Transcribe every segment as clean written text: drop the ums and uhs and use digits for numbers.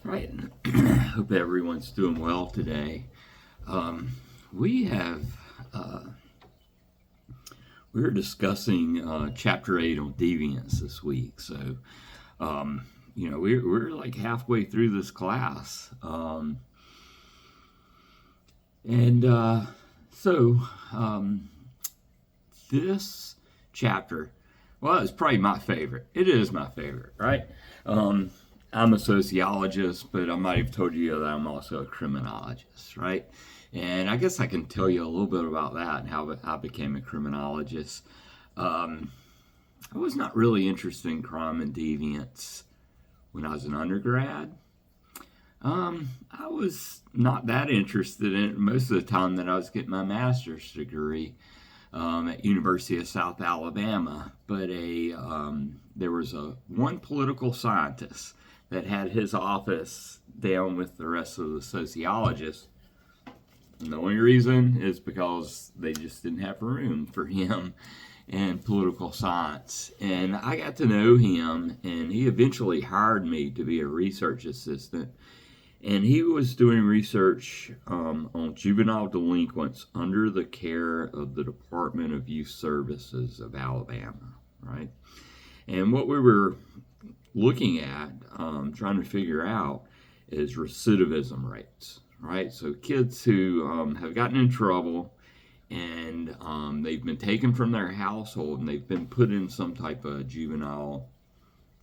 Right. Hope everyone's doing well today. We have we're discussing chapter 8 on Deviance this week. So, we're like halfway through this class, and so this chapter, well, it's probably my favorite. It is my favorite, right? I'm a sociologist, but I might have told you that I'm also a criminologist, right? And I guess I can tell you a little bit about that and how I became a criminologist. I was not really interested in crime and deviance when I was an undergrad. I was not that interested in it most of the time that I was getting my master's degree at University of South Alabama. But there was one political scientist that had his office down with the rest of the sociologists. And the only reason is because they just didn't have room for him in political science. And I got to know him, and he eventually hired me to be a research assistant. And he was doing research on juvenile delinquents under the care of the Department of Youth Services of Alabama, right? And what we were looking at, trying to figure out, is recidivism rates, right? So kids who have gotten in trouble and they've been taken from their household and they've been put in some type of juvenile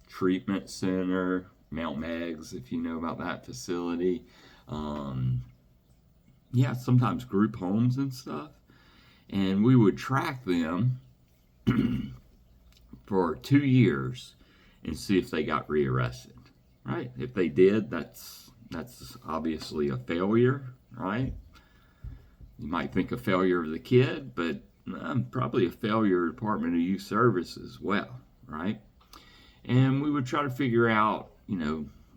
treatment center, Mount Megs, if you know about that facility. Sometimes group homes and stuff. And we would track them for 2 years and see if they got rearrested, right? If they did, that's obviously a failure, right? You might think a failure of the kid, but probably a failure of the Department of Youth Service as well, right? And we would try to figure out,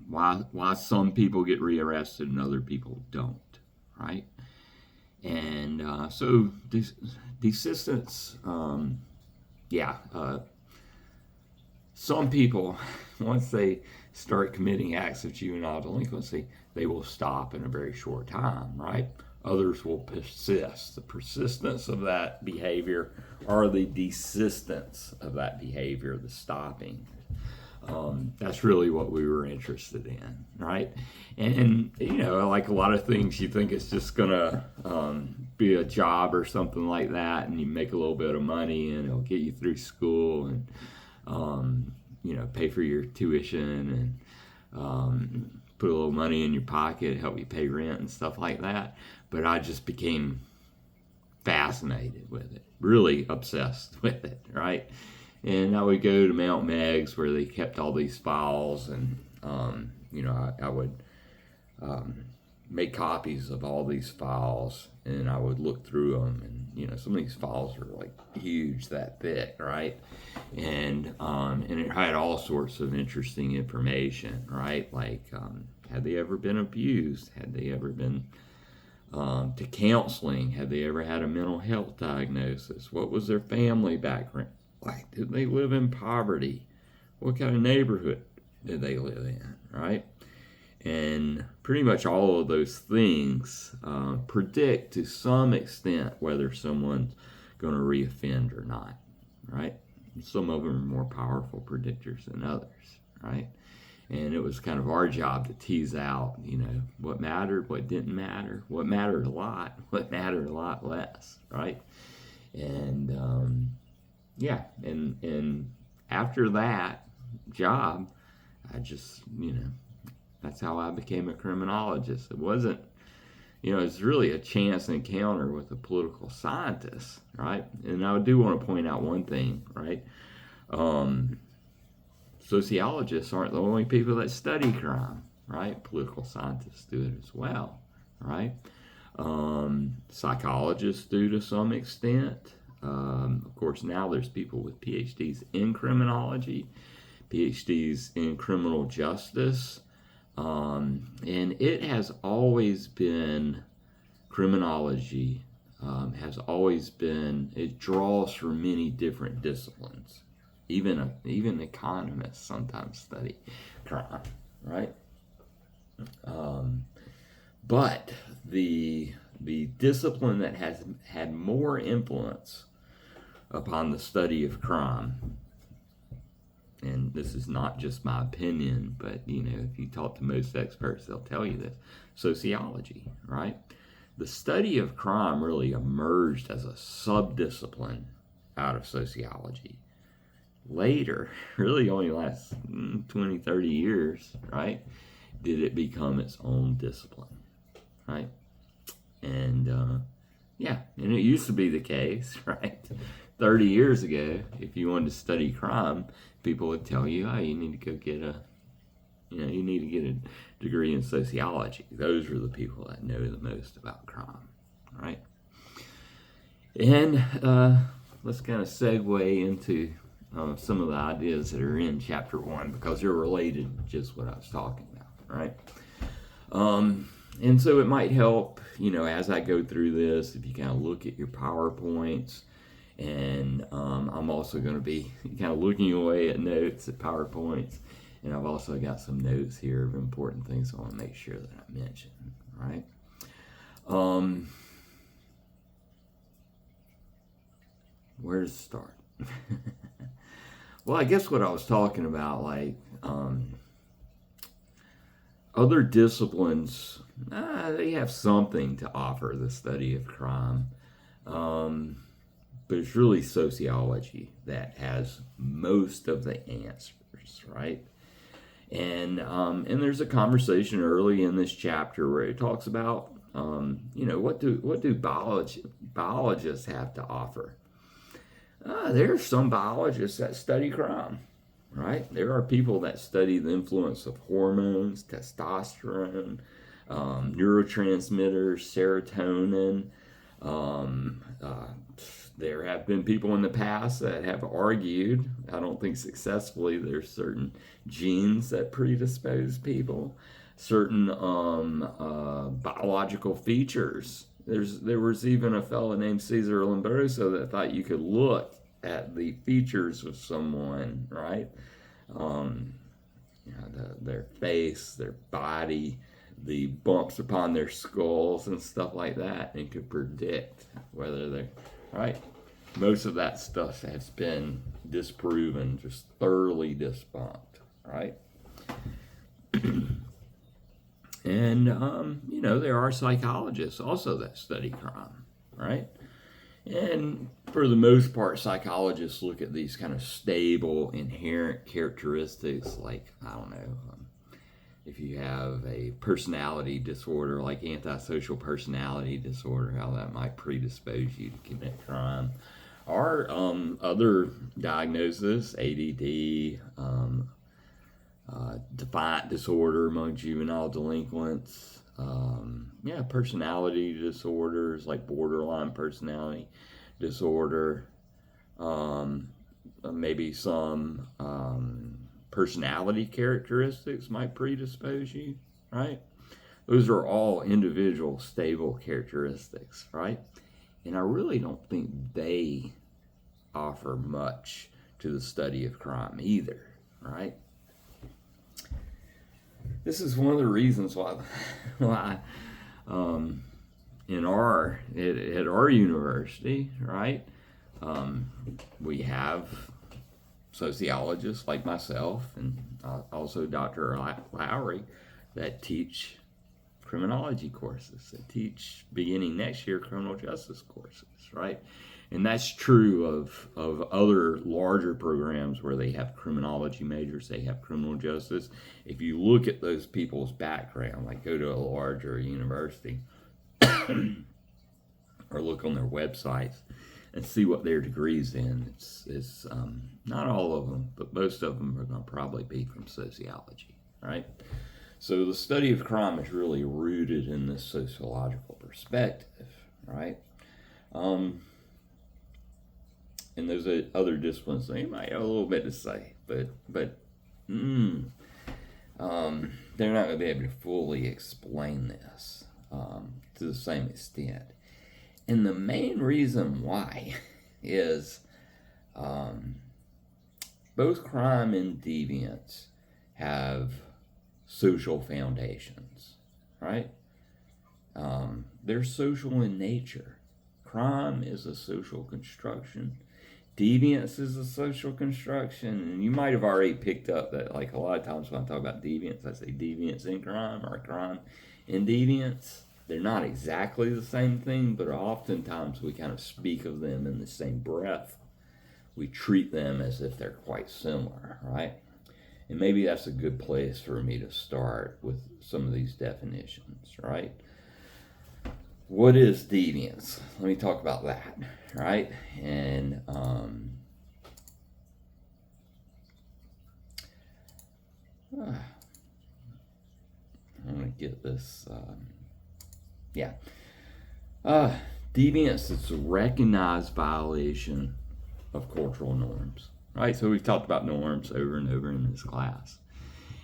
why some people get rearrested and other people don't, right? And so desistance, some people, once they start committing acts of juvenile delinquency, they will stop in a very short time, right? Others will persist. The persistence of that behavior or the desistance of that behavior, the stopping. That's really what we were interested in, right? And like a lot of things, you think it's just gonna be a job or something like that, and you make a little bit of money, and it'll get you through school, and pay for your tuition, and put a little money in your pocket, help you pay rent and stuff like that. But I just became fascinated with it, really obsessed with it, right? And I would go to Mount Megs where they kept all these files, and I would make copies of all these files, and I would look through them, and some of these files are like huge, that thick, right? And it had all sorts of interesting information, right? Like had they ever been abused? Had they ever been to counseling? Had they ever had a mental health diagnosis? What was their family background? Like, did they live in poverty? What kind of neighborhood did they live in, right? And pretty much all of those things predict to some extent whether someone's going to reoffend or not, right? Some of them are more powerful predictors than others, right? And it was kind of our job to tease out, what mattered, what didn't matter, what mattered a lot, what mattered a lot less, right? And and after that job, I just, that's how I became a criminologist. It wasn't, it's really a chance encounter with a political scientist, right? And I do want to point out one thing, right? Sociologists aren't the only people that study crime, right? Political scientists do it as well, right? Psychologists do to some extent. Of course, now there's people with PhDs in criminology, PhDs in criminal justice, and it has always been, criminology it draws from many different disciplines. Even economists sometimes study crime, right? But the discipline that has had more influence upon the study of crime, and this is not just my opinion, but if you talk to most experts, they'll tell you this: sociology, right? The study of crime really emerged as a sub-discipline out of sociology. Later, really only last 20, 30 years, right, did it become its own discipline, right? And and it used to be the case, right? 30 years ago, if you wanted to study crime, people would tell you, oh, you need to go get you need to get a degree in sociology. Those are the people that know the most about crime, right? And let's kind of segue into some of the ideas that are in chapter 1, because they're related to just what I was talking about, right? And so it might help, as I go through this, if you kind of look at your PowerPoints, and I'm also going to be kind of looking away at notes, at PowerPoints, and I've also got some notes here of important things I want to make sure that I mention, right? Where to start? Well, I guess what I was talking about, like other disciplines, they have something to offer the study of crime, but it's really sociology that has most of the answers, right? And there's a conversation early in this chapter where it talks about, what do biologists have to offer? There are some biologists that study crime, right? There are people that study the influence of hormones, testosterone, neurotransmitters, serotonin. There have been people in the past that have argued, I don't think successfully, there's certain genes that predispose people, certain biological features. There was even a fellow named Cesar Lombroso that thought you could look at the features of someone, right? Their face, their body, the bumps upon their skulls and stuff like that, and could predict whether they're right. Most of that stuff has been disproven, just thoroughly debunked, right? And, there are psychologists also that study crime, right? And for the most part, psychologists look at these kind of stable, inherent characteristics, like, I don't know, if you have a personality disorder, like antisocial personality disorder, how that might predispose you to commit crime. Or other diagnoses, ADD, defiant disorder among juvenile delinquents, personality disorders like borderline personality disorder, maybe some personality characteristics might predispose you, right? Those are all individual stable characteristics, right? And I really don't think they offer much to the study of crime either, right? This is one of the reasons why at our university, right, we have sociologists like myself and also Dr. Lowry that teach criminology courses, that teach beginning next year criminal justice courses, right? And that's true of other larger programs where they have criminology majors, they have criminal justice. If you look at those people's background, like go to a larger university or look on their websites and see what their degrees in, it's not all of them, but most of them are going to probably be from sociology, right? So the study of crime is really rooted in this sociological perspective, right? And those other disciplines, they might have a little bit to say, but they're not going to be able to fully explain this to the same extent. And the main reason why is both crime and deviance have social foundations, right? They're social in nature. Crime is a social construction. Deviance is a social construction. And you might have already picked up that, like, a lot of times when I talk about deviance, I say deviance in crime or crime in deviance. They're not exactly the same thing, but oftentimes we kind of speak of them in the same breath. We treat them as if they're quite similar, right? And maybe that's a good place for me to start with some of these definitions, right? What is deviance? Let me talk about that, right? And I'm going to get this. Deviance is a recognized violation of cultural norms, right? So we've talked about norms over and over in this class.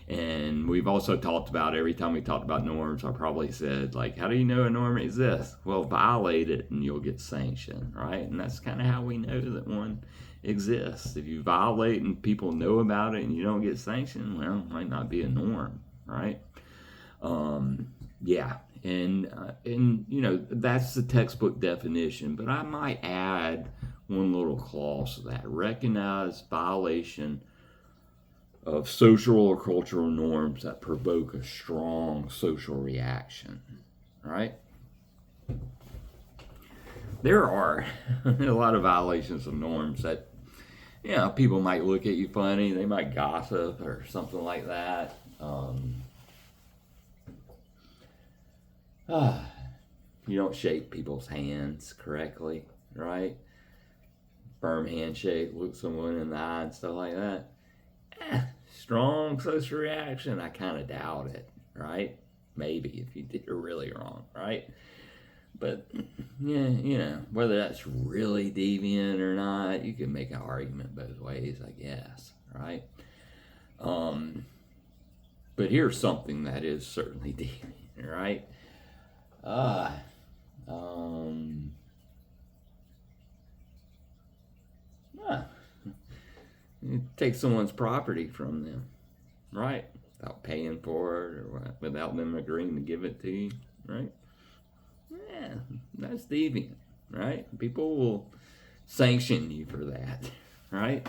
And we've also talked about, every time we talked about norms, I probably said, like, how do you know a norm exists? Well, violate it and you'll get sanctioned, right? And that's kind of how we know that one exists. If you violate and people know about it and you don't get sanctioned, well, it might not be a norm, right? Yeah. And you know, that's the textbook definition, but I might add one little clause to that: recognize violation of social or cultural norms that provoke a strong social reaction, right? There are a lot of violations of norms that, you know, people might look at you funny, they might gossip or something like that. You don't shake people's hands correctly, right? Firm handshake, look someone in the eye and stuff like that. Strong social reaction, I kind of doubt it, right? Maybe if you did it really wrong, right? But yeah, you know, whether that's really deviant or not, you can make an argument both ways, I guess, right? But here's something that is certainly deviant, right? You take someone's property from them, right? Without paying for it or without them agreeing to give it to you, right? Yeah, that's deviant, right? People will sanction you for that, right?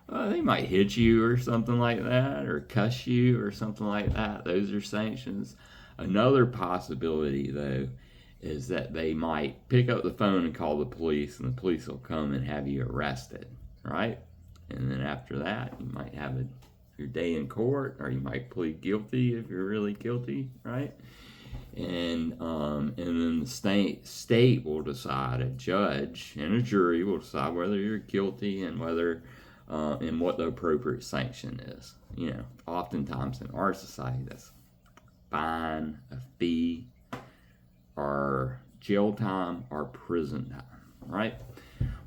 They might hit you or something like that, or cuss you or something like that. Those are sanctions. Another possibility, though, is that they might pick up the phone and call the police, and the police will come and have you arrested, right? And then after that, you might have your day in court, or you might plead guilty if you're really guilty, right? And then the state will decide, a judge and a jury will decide whether you're guilty and whether and what the appropriate sanction is. You know, oftentimes in our society, that's fine, a fee, or jail time, or prison time, right?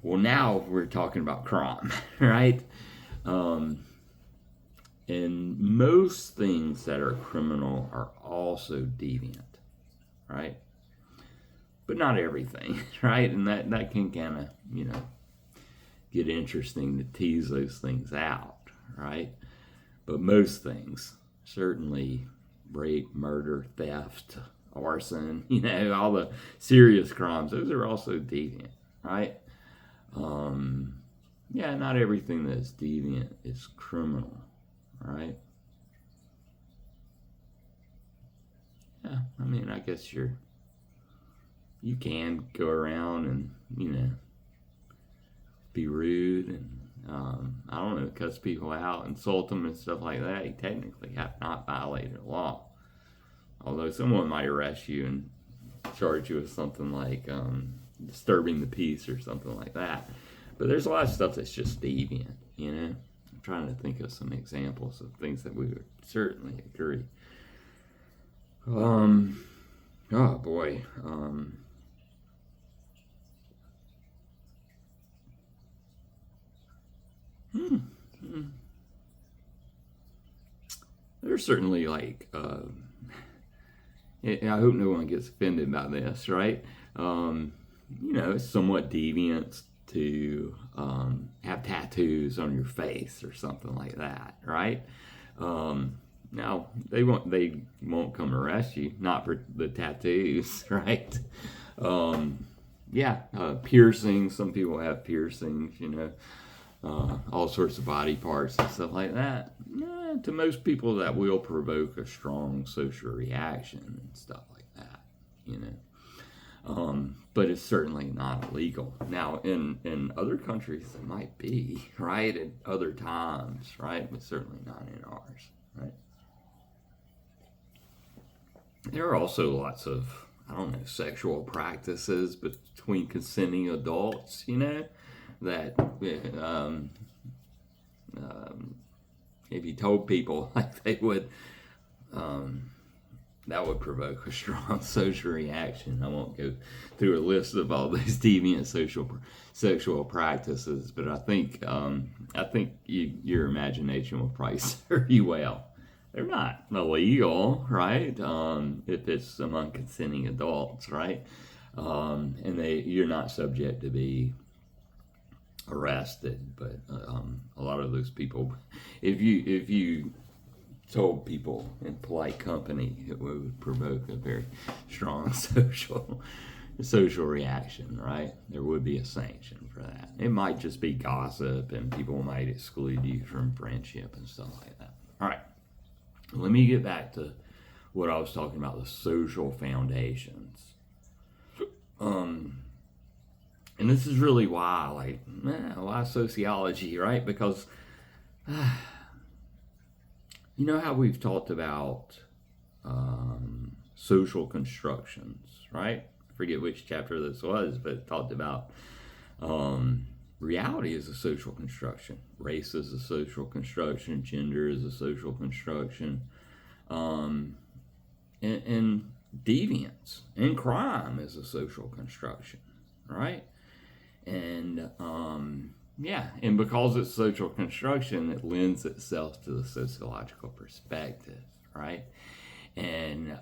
Well, now we're talking about crime, right? And most things that are criminal are also deviant, right? But not everything, right? And that can kind of, you know, get interesting to tease those things out, right? But most things, certainly rape, murder, theft, arson, you know, all the serious crimes, those are also deviant, right? Yeah, not everything that's deviant is criminal, right? Yeah, I mean, I guess you can go around and, you know, be rude and, I don't know, cuss people out, insult them and stuff like that. You technically have not violated the law. Although someone might arrest you and charge you with something like disturbing the peace or something like that. But there's a lot of stuff that's just deviant, you know. I'm trying to think of some examples of things that we would certainly agree. Oh boy. There's certainly, like, I hope no one gets offended by this, right? You know, it's somewhat deviant to have tattoos on your face or something like that, right? Now they won't come arrest you, not for the tattoos, right? Yeah, piercings. Some people have piercings, all sorts of body parts and stuff like that. To most people, that will provoke a strong social reaction and stuff like that. But it's certainly not illegal. Now, in other countries, it might be, right, at other times, right, but certainly not in ours, right? There are also lots of, I don't know, sexual practices between consenting adults, that if you told people like they would, that would provoke a strong social reaction. I won't go through a list of all these deviant sexual practices, but I think your imagination will probably serve you well. They're not illegal, right? If it's among consenting adults, right? And you're not subject to be arrested. But a lot of those people, if you told people in polite company, it would provoke a very strong social reaction, right? There would be a sanction for that. It might just be gossip, and people might exclude you from friendship and stuff like that. All right. Let me get back to what I was talking about, the social foundations. And this is really why sociology, right? Because you know how we've talked about social constructions, right? I forget which chapter this was, but it talked about reality is a social construction. Race is a social construction. Gender is a social construction. And deviance and crime is a social construction, right? And and because it's social construction, it lends itself to the sociological perspective, right? And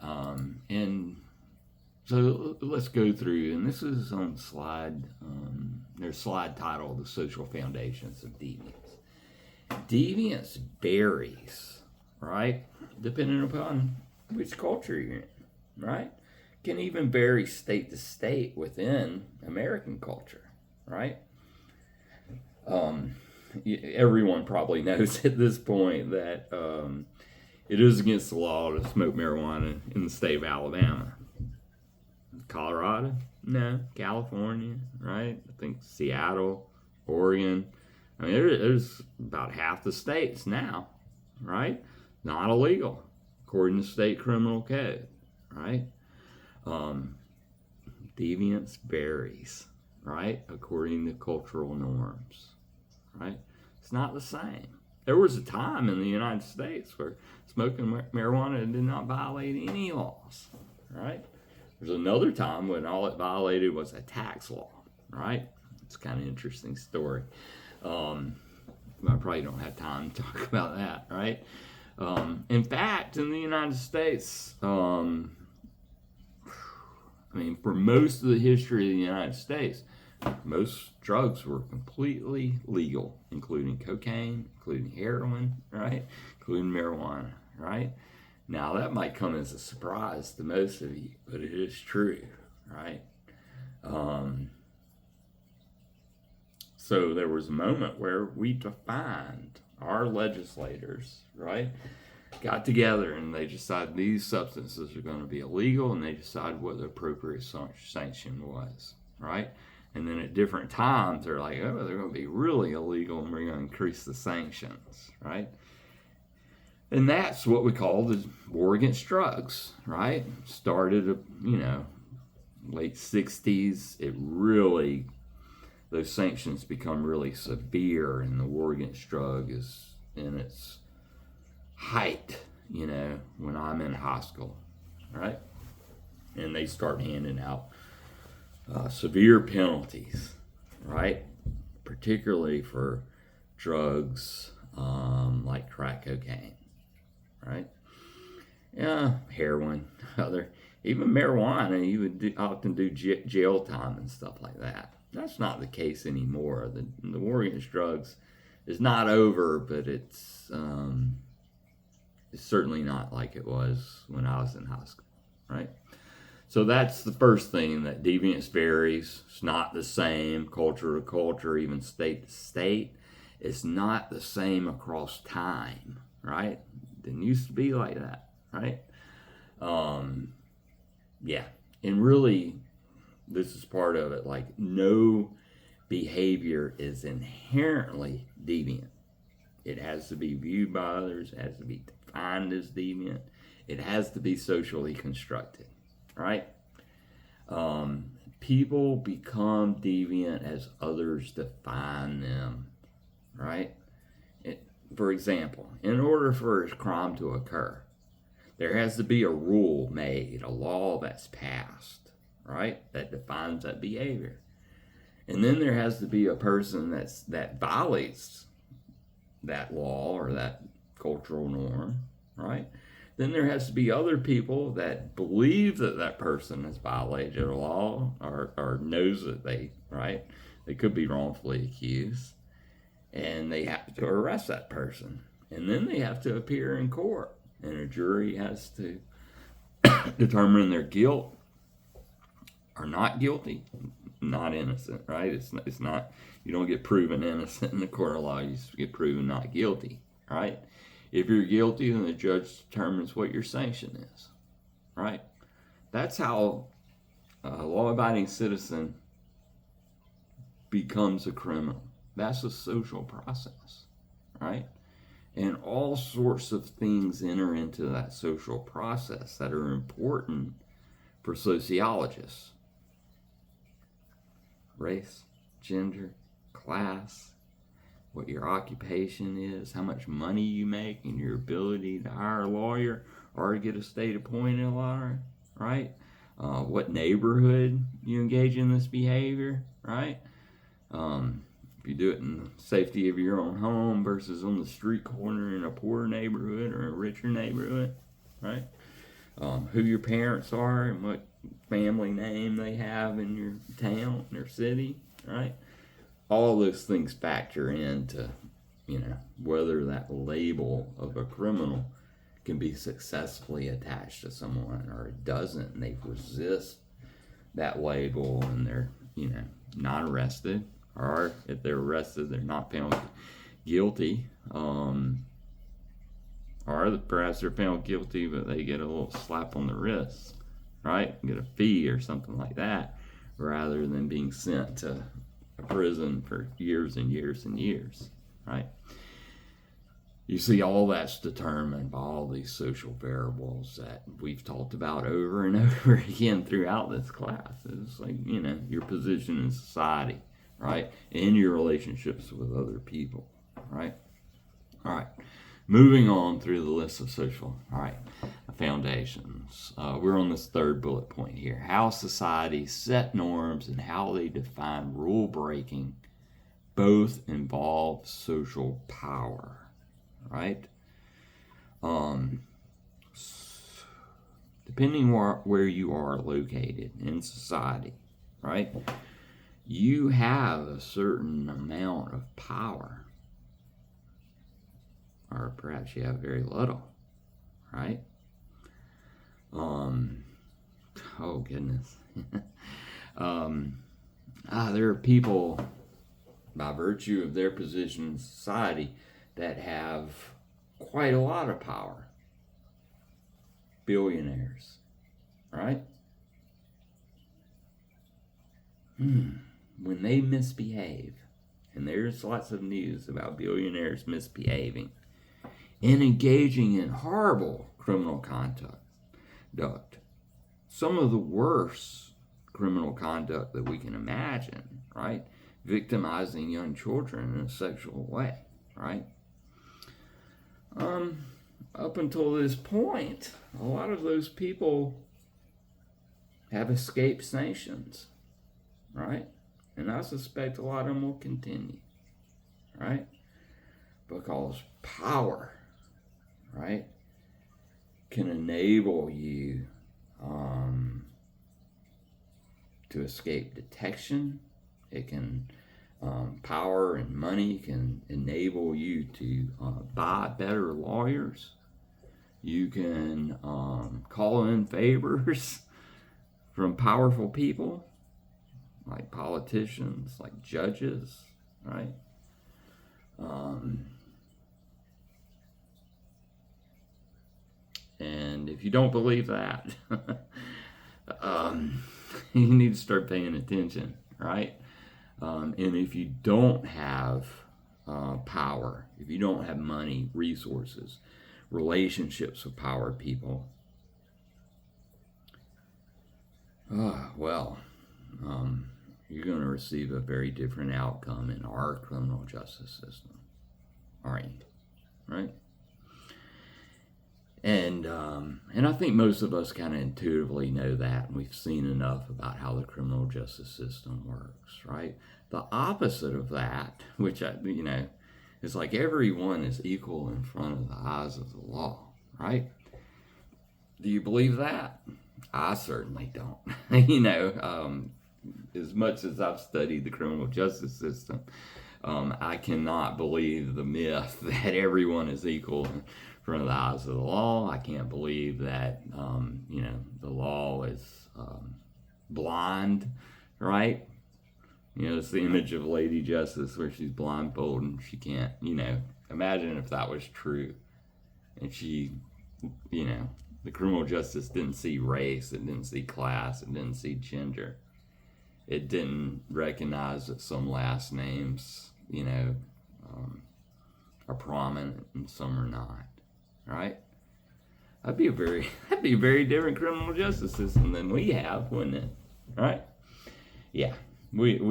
so let's go through, and this is on slide. There's slide titled "The Social Foundations of Deviance." Deviance varies, right, depending upon which culture you're in, right? Can even vary state to state within American culture, right? Everyone probably knows at this point that it is against the law to smoke marijuana in the state of Alabama. Colorado? No. California, right? I think Seattle, Oregon. I mean, there's about half the states now, right? Not illegal, according to state criminal code, right? Deviance varies, right, according to cultural norms, right? It's not the same. There was a time in the United States where smoking marijuana did not violate any laws, right? There's another time when all it violated was a tax law, right? It's kind of an interesting story. I probably don't have time to talk about that, right? In fact, in the United States, for most of the history of the United States, most drugs were completely legal, including cocaine, including heroin, right? Including marijuana, right? Now, that might come as a surprise to most of you, but it is true, right? So there was a moment where we defined, our legislators, right, got together and they decided these substances are going to be illegal, and they decided what the appropriate sanction was, right? And then at different times, they're like, oh, they're going to be really illegal, and we're going to increase the sanctions, right? And that's what we call the war against drugs, right? Started, late 60s. It really, those sanctions become really severe, and the war against drug is in its height, when I'm in high school, right? And they start handing out severe penalties, right? Particularly for drugs like crack cocaine, right? Yeah, heroin, even marijuana. You would often do jail time and stuff like that. That's not the case anymore. The war against drugs is not over, but it's It's certainly not like it was when I was in high school, right? So that's the first thing, that deviance varies. It's not the same culture to culture, even state to state. It's not the same across time, right? It didn't used to be like that, right? Yeah. And really, this is part of it. Like, no behavior is inherently deviant. It has to be viewed by others, it has to be defined as deviant, it has to be socially constructed, right? People become deviant as others define them, right? For example, in order for a crime to occur, there has to be a rule made, a law that's passed, right, that defines that behavior. And then there has to be a person that violates that law or that cultural norm, right? Then there has to be other people that believe that that person has violated a law, or knows that they could be wrongfully accused, and they have to arrest that person. And then they have to appear in court, and a jury has to determine their guilt or not guilty, not innocent, right? It's not, you don't get proven innocent in the court of law, you get proven not guilty, right? If you're guilty, then the judge determines what your sanction is, right? That's how a law-abiding citizen becomes a criminal. That's a social process, right? And all sorts of things enter into that social process that are important for sociologists. Race, gender, class, what your occupation is, how much money you make, and your ability to hire a lawyer or to get a state-appointed lawyer, right? What neighborhood you engage in this behavior, right? If you do it in the safety of your own home versus on the street corner in a poor neighborhood or a richer neighborhood, right? Who your parents are and what family name they have in your town, their city, right? All those things factor into, whether that label of a criminal can be successfully attached to someone or it doesn't, and they resist that label and they're, not arrested, or if they're arrested, they're not found guilty, or perhaps they're found guilty, but they get a little slap on the wrist, right? Get a fee or something like that, rather than being sent to a prison for years and years and years, right? You see, all that's determined by all these social variables that we've talked about over and over again throughout this class. It's like, your position in society, right? And your relationships with other people, right? All right. Moving on through the list of social, foundations. We're on this third bullet point here. How societies set norms and how they define rule breaking both involve social power, right? Depending where you are located in society, right? You have a certain amount of power. Or perhaps you have very little, right? Oh goodness. There are people, by virtue of their position in society, that have quite a lot of power. Billionaires, right? When they misbehave, and there's lots of news about billionaires misbehaving and engaging in horrible criminal conduct. Some of the worst criminal conduct that we can imagine, right? Victimizing young children in a sexual way, right? Up until this point, a lot of those people have escaped sanctions, right? And I suspect a lot of them will continue, right? Because power, right, can enable you to escape detection. It can, power and money can enable you to buy better lawyers, You can call in favors from powerful people, like politicians, like judges, right? And if you don't believe that, you need to start paying attention, right? And if you don't have power, if you don't have money, resources, relationships with power people, well, you're going to receive a very different outcome in our criminal justice system, aren't you? Right? And I think most of us kind of intuitively know that, and we've seen enough about how the criminal justice system works, right? The opposite of that, which is like everyone is equal in front of the eyes of the law, right? Do you believe that? I certainly don't. As much as I've studied the criminal justice system, I cannot believe the myth that everyone is equal in front of the eyes of the law. I can't believe that, the law is blind, right? It's the image of Lady Justice where she's blindfolded and she can't, imagine if that was true. And she, the criminal justice didn't see race, it didn't see class, it didn't see gender. It didn't recognize that some last names, are prominent and some are not, right? That'd be a very different criminal justice system than we have, wouldn't it? Right? Yeah. It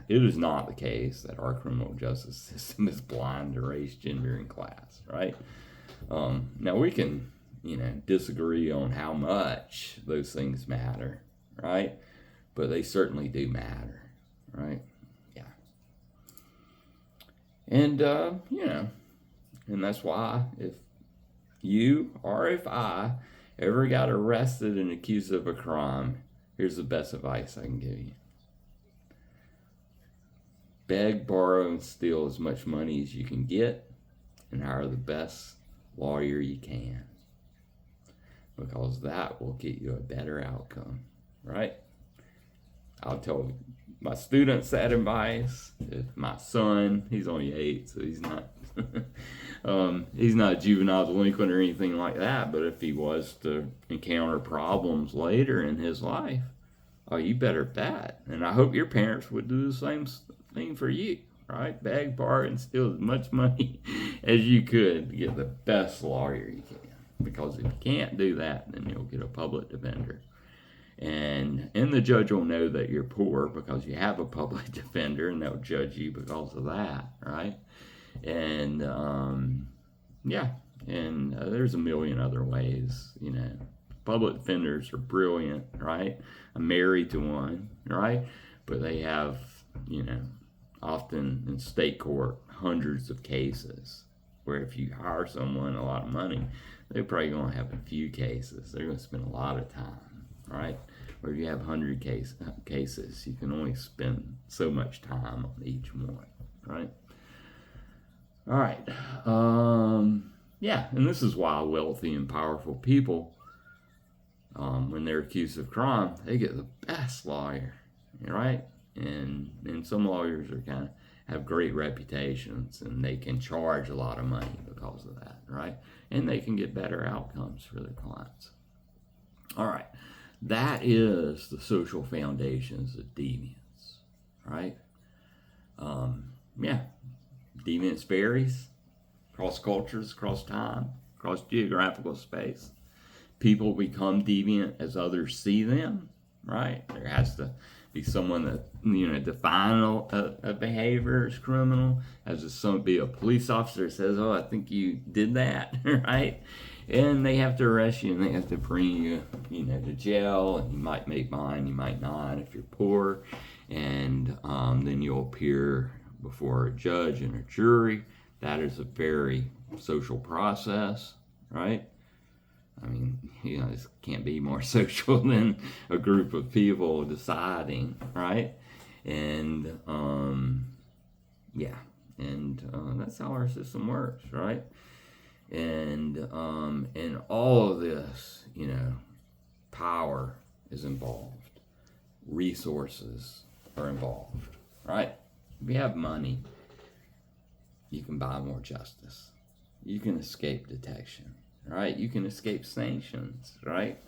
is not the case that our criminal justice system is blind to race, gender, and class, right? Now we can, disagree on how much those things matter, right? But they certainly do matter, right? Yeah. And, and that's why if you or if I ever got arrested and accused of a crime, here's the best advice I can give you. Beg, borrow, and steal as much money as you can get and hire the best lawyer you can. Because that will get you a better outcome, right? I'll tell my students that advice. If my son, he's only 8, so he's not he's not a juvenile delinquent or anything like that, but if he was to encounter problems later in his life, oh, you better bet. And I hope your parents would do the same thing for you, right? Beg, borrow, and steal as much money as you could to get the best lawyer you can. Because if you can't do that, then you'll get a public defender. And the judge will know that you're poor because you have a public defender, and they'll judge you because of that, right? And, there's a million other ways, Public defenders are brilliant, right? I'm married to one, right? But they have, often in state court, hundreds of cases where if you hire someone a lot of money, they're probably going to have a few cases. They're going to spend a lot of time, right? Or if you have 100 cases, you can only spend so much time on each one, right? All right. And this is why wealthy and powerful people, when they're accused of crime, they get the best lawyer, right? And some lawyers are have great reputations, and they can charge a lot of money because of that, right? And they can get better outcomes for their clients. All right. That is the social foundations of deviance, right? Deviance varies across cultures, across time, across geographical space. People become deviant as others see them, right? There has to be someone that define a behavior as criminal, be a police officer that says, oh, I think you did that, right? And they have to arrest you, and they have to bring you, to jail, and you might make mine, you might not if you're poor, and then you'll appear before a judge and a jury. That is a very social process, right? I mean, this can't be more social than a group of people deciding, right? And, that's how our system works, right? And all of this, power is involved, resources are involved, right? If you have money, you can buy more justice. You can escape detection, right? You can escape sanctions, right?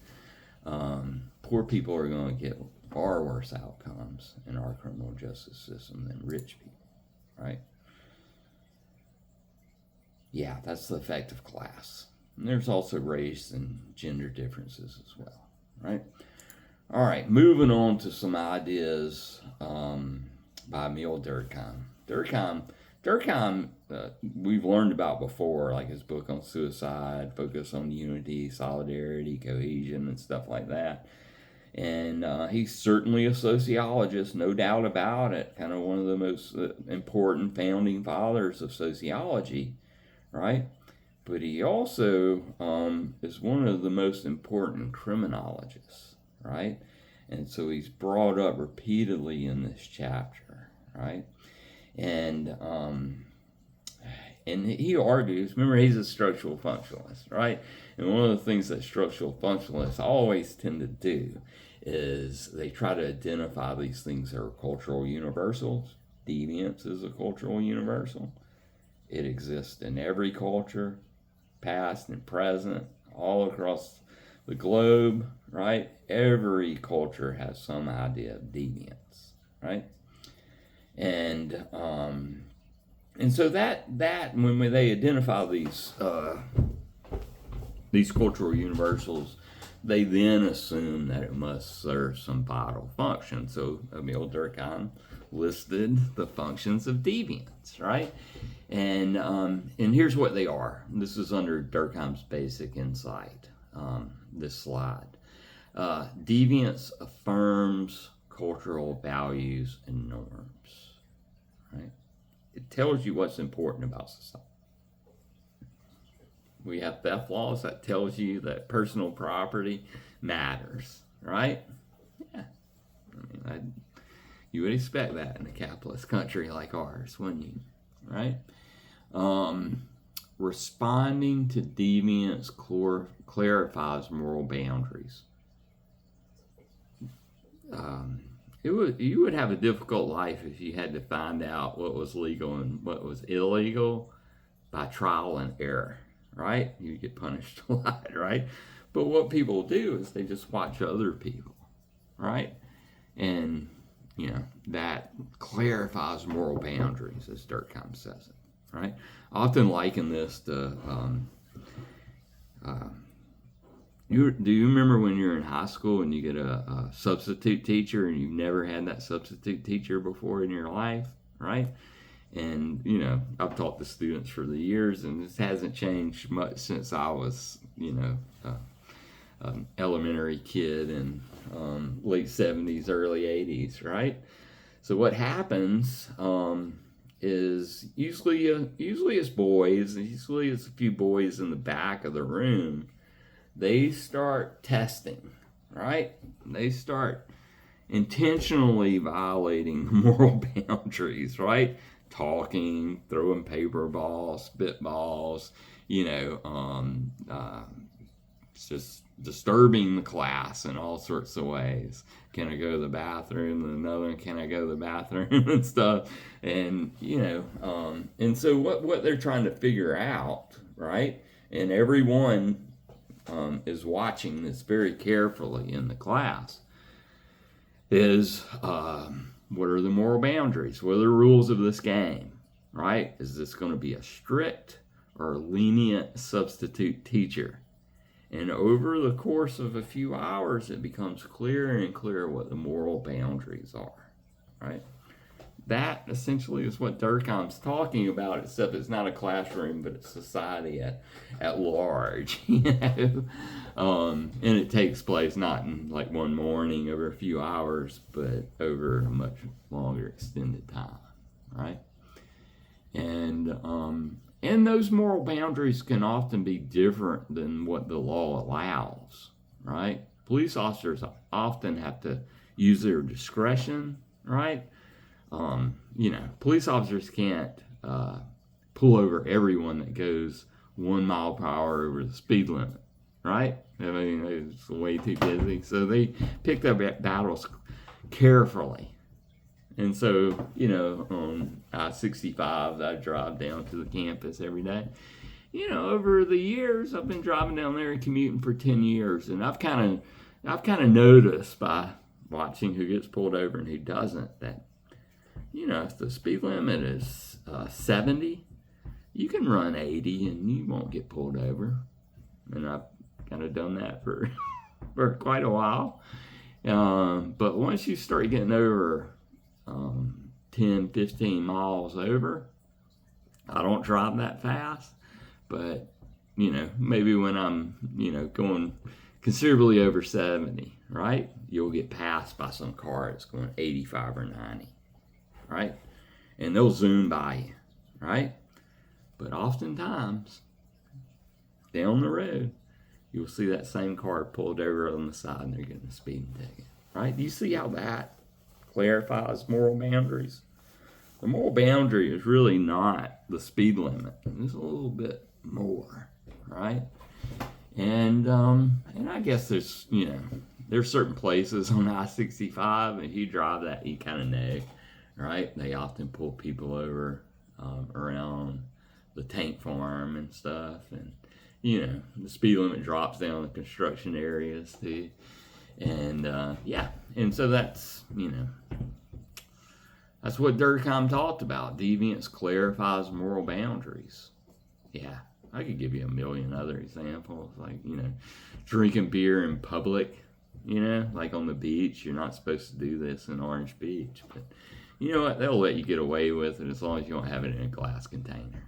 Poor people are going to get far worse outcomes in our criminal justice system than rich people, right? Yeah, that's the effect of class. And there's also race and gender differences as well, right? All right, moving on to some ideas by Emil Durkheim. Durkheim, we've learned about before, like his book on suicide, focus on unity, solidarity, cohesion, and stuff like that. And he's certainly a sociologist, no doubt about it, kind of one of the most important founding fathers of sociology, right? But he also is one of the most important criminologists, right? And so he's brought up repeatedly in this chapter, right? And he argues, remember, he's a structural functionalist, right? And one of the things that structural functionalists always tend to do is they try to identify these things that are cultural universals. Deviance is a cultural universal. It exists in every culture, past and present, all across the globe, right? Every culture has some idea of deviance, right? And so that when they identify these cultural universals, they then assume that it must serve some vital function. So Emil Durkheim listed the functions of deviance, right? And here's what they are. This is under Durkheim's basic insight. This slide. Deviance affirms cultural values and norms, right? It tells you what's important about society. We have theft laws that tells you that personal property matters, right? Yeah. You would expect that in a capitalist country like ours, wouldn't you? Right? Responding to deviance clarifies moral boundaries. You would have a difficult life if you had to find out what was legal and what was illegal by trial and error, right? You get punished a lot, right? But what people do is they just watch other people, right? And, that clarifies moral boundaries, as Durkheim says it, right? I often liken this to, do you remember when you're in high school and you get a substitute teacher and you've never had that substitute teacher before in your life, right? And, I've taught the students for the years, and this hasn't changed much since I was, an elementary kid in late 70s, early 80s, right? So what happens is usually it's boys, usually it's a few boys in the back of the room. They start testing, right? They start intentionally violating moral boundaries, right? Talking, throwing paper balls, spitballs, it's just disturbing the class in all sorts of ways. Can I go to the bathroom? And another one, can I go to the bathroom and stuff? And, and so what they're trying to figure out, right? And everyone is watching this very carefully in the class is what are the moral boundaries? What are the rules of this game, right? Is this going to be a strict or lenient substitute teacher? And over the course of a few hours, it becomes clearer and clearer what the moral boundaries are, right? That essentially is what Durkheim's talking about, except it's not a classroom, but it's society at large, And it takes place not in like one morning over a few hours, but over a much longer extended time, right? And those moral boundaries can often be different than what the law allows, right? Police officers often have to use their discretion, right? Police officers can't pull over everyone that goes 1 mile per hour over the speed limit, right? I mean, it's way too busy. So they picked up battles carefully. And so, on I-65, I drive down to the campus every day. Over the years, I've been driving down there and commuting for 10 years. And I've kind of noticed by watching who gets pulled over and who doesn't that, if the speed limit is 70, you can run 80 and you won't get pulled over. And I've kind of done that for quite a while. But once you start getting over 10, 15 miles over, I don't drive that fast. But, maybe when I'm, going considerably over 70, right? You'll get passed by some car that's going 85 or 90, right? And they'll zoom by you, right? But oftentimes, down the road, you'll see that same car pulled over on the side and they're getting a speeding ticket, right? Do you see how that clarifies moral boundaries? The moral boundary is really not the speed limit. It's a little bit more, right? And I guess there's certain places on I-65, if you drive that, you kind of know, right? They often pull people over around the tank farm and stuff, and the speed limit drops down the construction areas too, and and so that's that's what Durkheim talked about. Deviance clarifies moral boundaries. Yeah, I could give you a million other examples, like drinking beer in public, like on the beach. You're not supposed to do this in Orange Beach, but you know what? They'll let you get away with it as long as you don't have it in a glass container.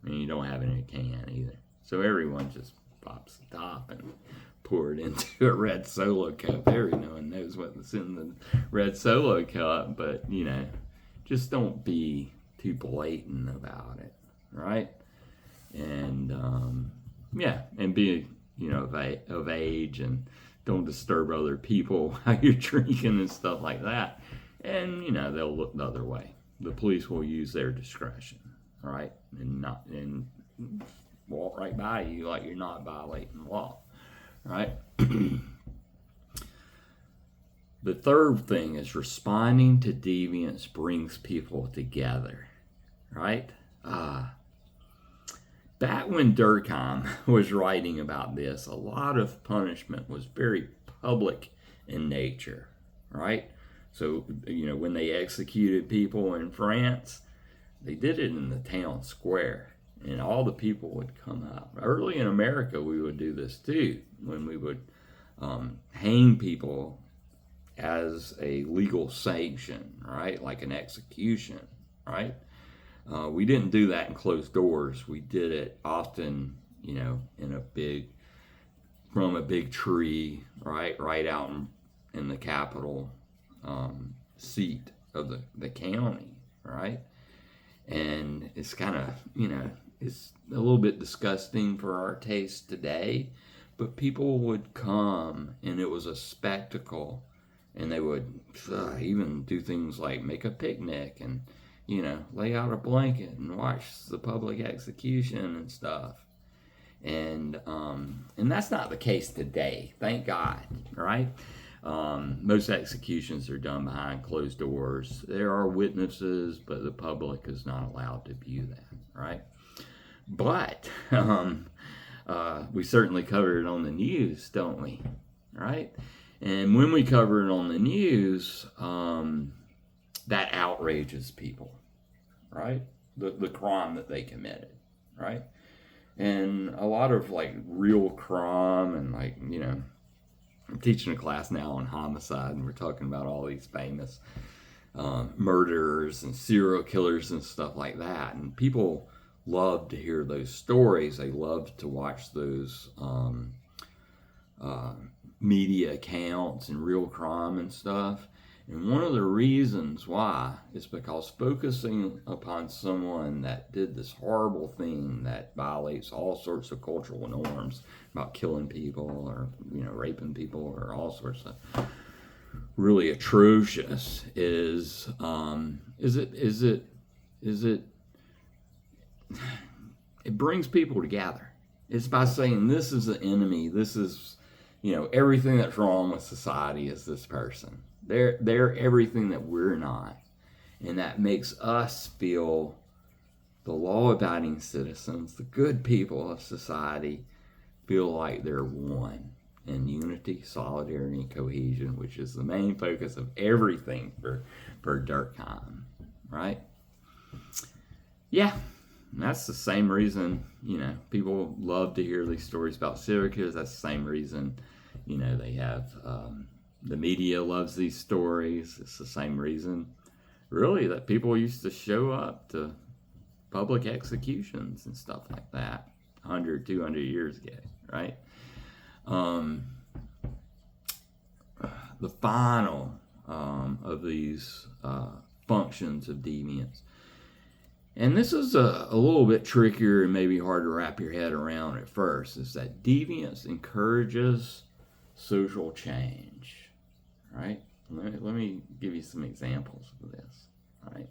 And you don't have it in a can either. So everyone just pops the top and pour it into a red Solo cup. Everyone knows what's in the red Solo cup, but just don't be too blatant about it, right? And and be of age, and don't disturb other people while you're drinking and stuff like that. And they'll look the other way. The police will use their discretion, right, and walk right by you like you're not violating the law, right? The third thing is responding to deviance brings people together, right? Back when Durkheim was writing about this, a lot of punishment was very public in nature, right? So, when they executed people in France, they did it in the town square, and all the people would come up. Early in America, we would do this too, when we would hang people as a legal sanction, right? Like an execution, right? We didn't do that in closed doors. We did it often, from a big tree, right out in the capital seat of the county, right? And it's kind of, it's a little bit disgusting for our taste today, but people would come and it was a spectacle, and they would even do things like make a picnic and, lay out a blanket and watch the public execution and stuff. And that's not the case today, thank God, right? Most executions are done behind closed doors. There are witnesses, but the public is not allowed to view that, right? But we certainly cover it on the news, don't we? Right? And when we cover it on the news, that outrages people, right? The crime that they committed, right? And a lot of real crime and I'm teaching a class now on homicide, and we're talking about all these famous murderers and serial killers and stuff like that. And people love to hear those stories. They love to watch those media accounts and real crime and stuff. And one of the reasons why is because focusing upon someone that did this horrible thing that violates all sorts of cultural norms about killing people or raping people or all sorts of really atrocious is it brings people together, It's by saying this is the enemy. This is, everything that's wrong with society is this person. They're everything that we're not. And that makes us feel, the law-abiding citizens, the good people of society, feel like they're one in unity, solidarity, and cohesion, which is the main focus of everything for Durkheim, right? Yeah, that's the same reason, people love to hear these stories about Syracuse. That's the same reason, they have, the media loves these stories. It's the same reason, really, that people used to show up to public executions and stuff like that 100, 200 years ago, right? The final of these functions of deviance. And this is a little bit trickier and maybe hard to wrap your head around at first, is that deviance encourages social change, right? Let me give you some examples of this, right?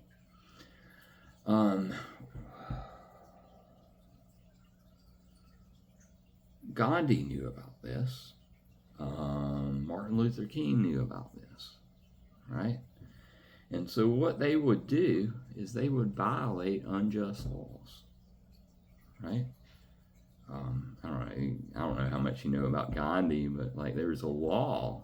Gandhi knew about this. Martin Luther King knew about this, right? And so what they would do is they would violate unjust laws, right? I don't know how much you know about Gandhi, but like there was a law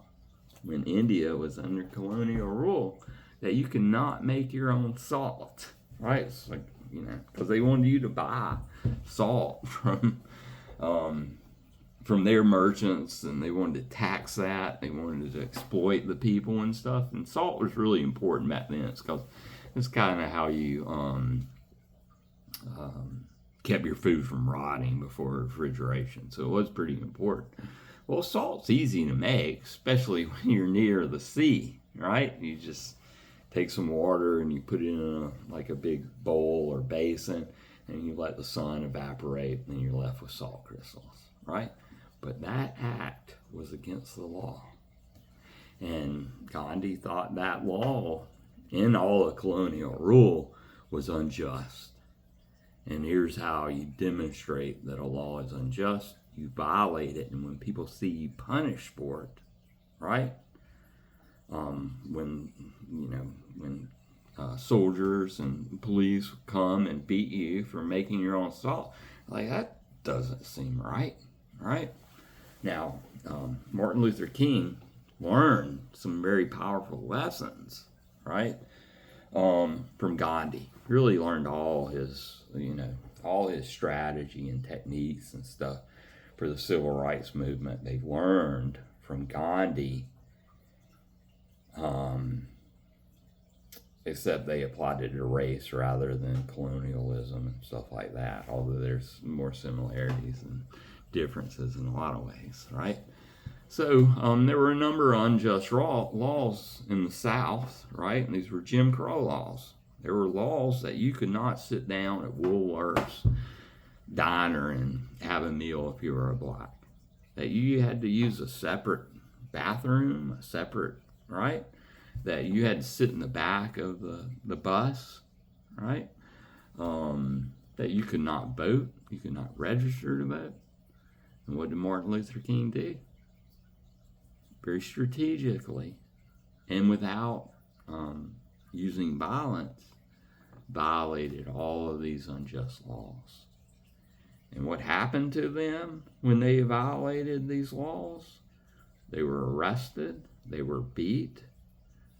when India was under colonial rule that you cannot make your own salt, right? It's like, because they wanted you to buy salt from their merchants, and they wanted to tax that. They wanted to exploit the people and stuff. And salt was really important back then. It's kind of how you kept your food from rotting before refrigeration. So it was pretty important. Well, salt's easy to make, especially when you're near the sea, right? You just take some water and you put it in a big bowl or basin, and you let the sun evaporate, and then you're left with salt crystals, right? But that act was against the law. And Gandhi thought that law, in all the colonial rule, was unjust. And here's how you demonstrate that a law is unjust. You violate it, and when people see you punished for it, right? When soldiers and police come and beat you for making your own salt, like that doesn't seem right, right? Now, Martin Luther King learned some very powerful lessons, right? From Gandhi. Really learned all his strategy and techniques and stuff for the civil rights movement. They learned from Gandhi, except they applied it to race rather than colonialism and stuff like that, although there's more similarities and differences in a lot of ways, right? So there were a number of unjust laws in the South, right? And these were Jim Crow laws. There were laws that you could not sit down at Woolworth's diner and have a meal if you were a black. That you had to use a separate bathroom, right? That you had to sit in the back of the bus, right? That you could not vote, you could not register to vote. And what did Martin Luther King do? Very strategically and without using violence, violated all of these unjust laws. And what happened to them when they violated these laws? They were arrested, they were beat,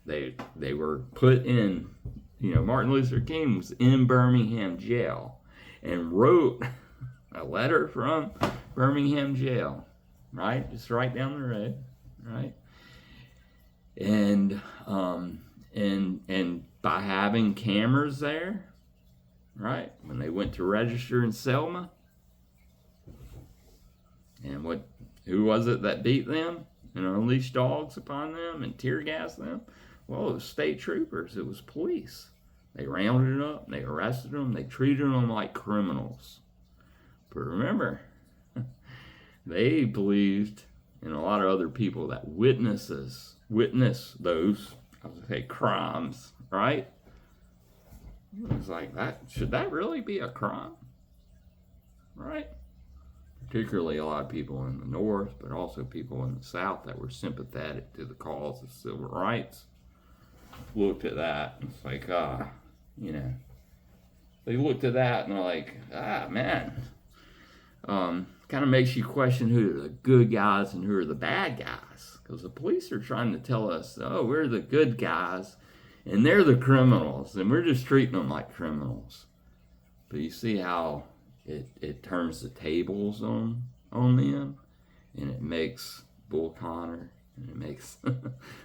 they were put in, Martin Luther King was in Birmingham jail and wrote a letter from Birmingham jail, right? Just right down the road, right? And by having cameras there, right? When they went to register in Selma, and who was it that beat them and unleashed dogs upon them and tear gassed them? Well, it was state troopers. It was police. They rounded them up, they arrested them, they treated them like criminals. But remember, they believed, and a lot of other people, that witness those, crimes, right? It was like, should that really be a crime? Right? particularly a lot of people in the North, but also people in the South that were sympathetic to the cause of civil rights, looked at that and it's like, they looked at that and they're like, man, kind of makes you question who are the good guys and who are the bad guys. Because the police are trying to tell us, oh, we're the good guys and they're the criminals and we're just treating them like criminals. But you see how it turns the tables on them, and it makes Bull Connor and it makes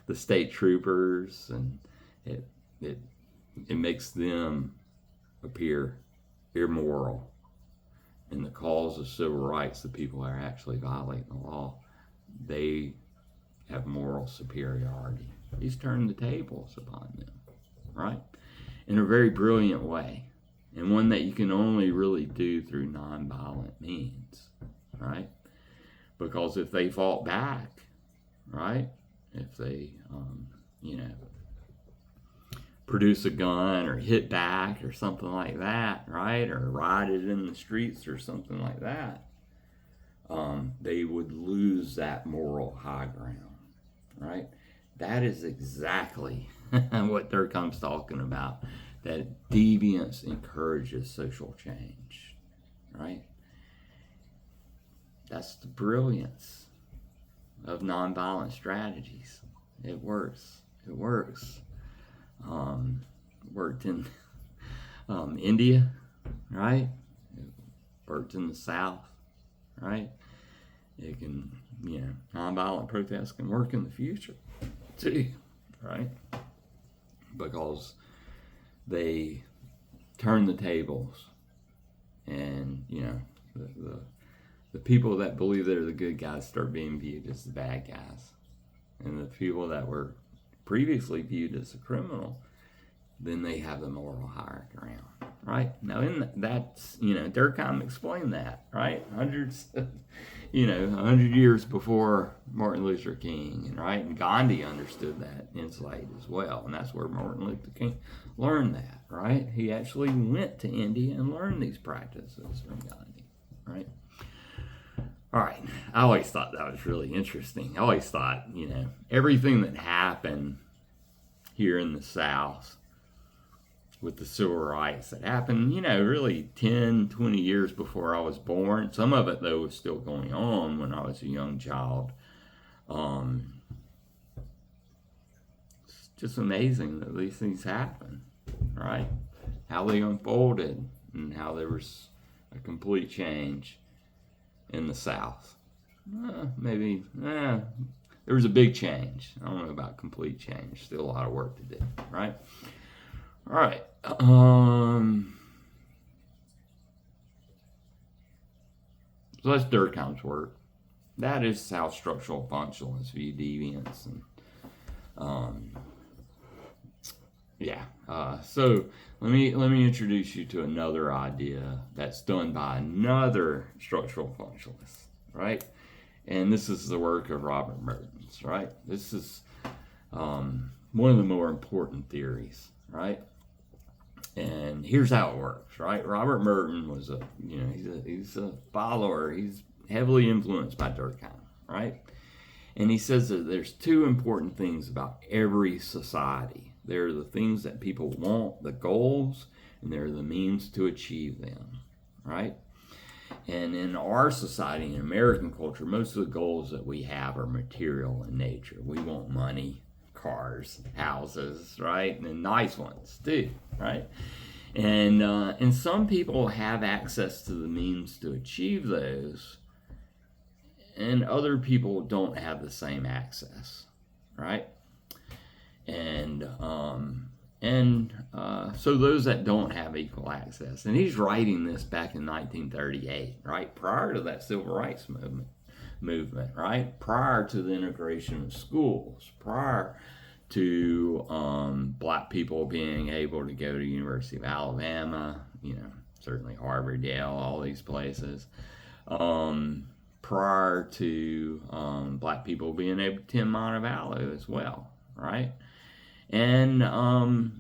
the state troopers, and it makes them appear immoral. In the cause of civil rights, the people that are actually violating the law, they have moral superiority. He's turned the tables upon them, right? In a very brilliant way, and one that you can only really do through nonviolent means, right? Because if they fought back, right? If they, produce a gun or hit back or something like that, right? Or rioted in the streets or something like that, they would lose that moral high ground, right? That is exactly what Durkheim's talking about, that deviance encourages social change, right? That's the brilliance of nonviolent strategies. It works. It works. Worked in India, right? It worked in the South, right? It can, nonviolent protests can work in the future too, right? Because they turn the tables, and the people that believe they're the good guys start being viewed as the bad guys, and the people that were previously viewed as a criminal, then they have the moral higher ground, right? Now, that's, Durkheim explained that, right? 100 years before Martin Luther King, right? And Gandhi understood that insight as well, and that's where Martin Luther King learned that, right? He actually went to India and learned these practices from Gandhi, right? All right, I always thought that was really interesting. I always thought, everything that happened here in the South with the civil rights that happened, really 10, 20 years before I was born. Some of it, though, was still going on when I was a young child. It's just amazing that these things happen, right? How they unfolded and how there was a complete change in the South. There was a big change. I don't know about complete change. Still a lot of work to do, right? All right. So that's Durkheim's work. That is how structural functionalists view deviance. And so let me introduce you to another idea that's done by another structural functionalist, right? And this is the work of Robert Merton's, right? This is one of the more important theories, right? And here's how it works, right? Robert Merton was he's a follower. He's heavily influenced by Durkheim, right? And he says that there's two important things about every society. There are the things that people want, the goals, and there are the means to achieve them, right? And in our society, in American culture, most of the goals that we have are material in nature. We want money, cars, houses, right? And nice ones too, right? And some people have access to the means to achieve those, and other people don't have the same access, right? And so those that don't have equal access, and he's writing this back in 1938, right? Prior to that civil rights movement, right? Prior to the integration of schools, prior to black people being able to go to University of Alabama, certainly Harvard, Yale, all these places. Prior to black people being able to attend Montevallo as well, right? And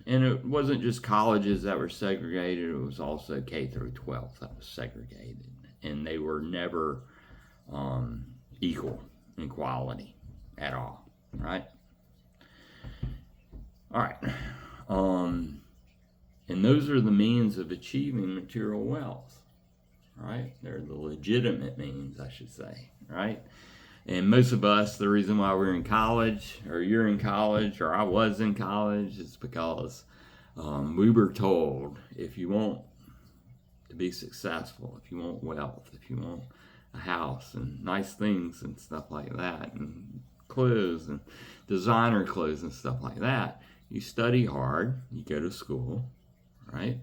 it wasn't just colleges that were segregated; it was also K through 12 that was segregated, and they were never equal in quality at all, right? All right. And those are the means of achieving material wealth, right? They're the legitimate means, I should say, right? And most of us, the reason why we're in college, or you're in college, or I was in college, is because we were told if you want to be successful, if you want wealth, if you want a house and nice things and stuff like that, and clothes and designer clothes and stuff like that, you study hard, you go to school, right?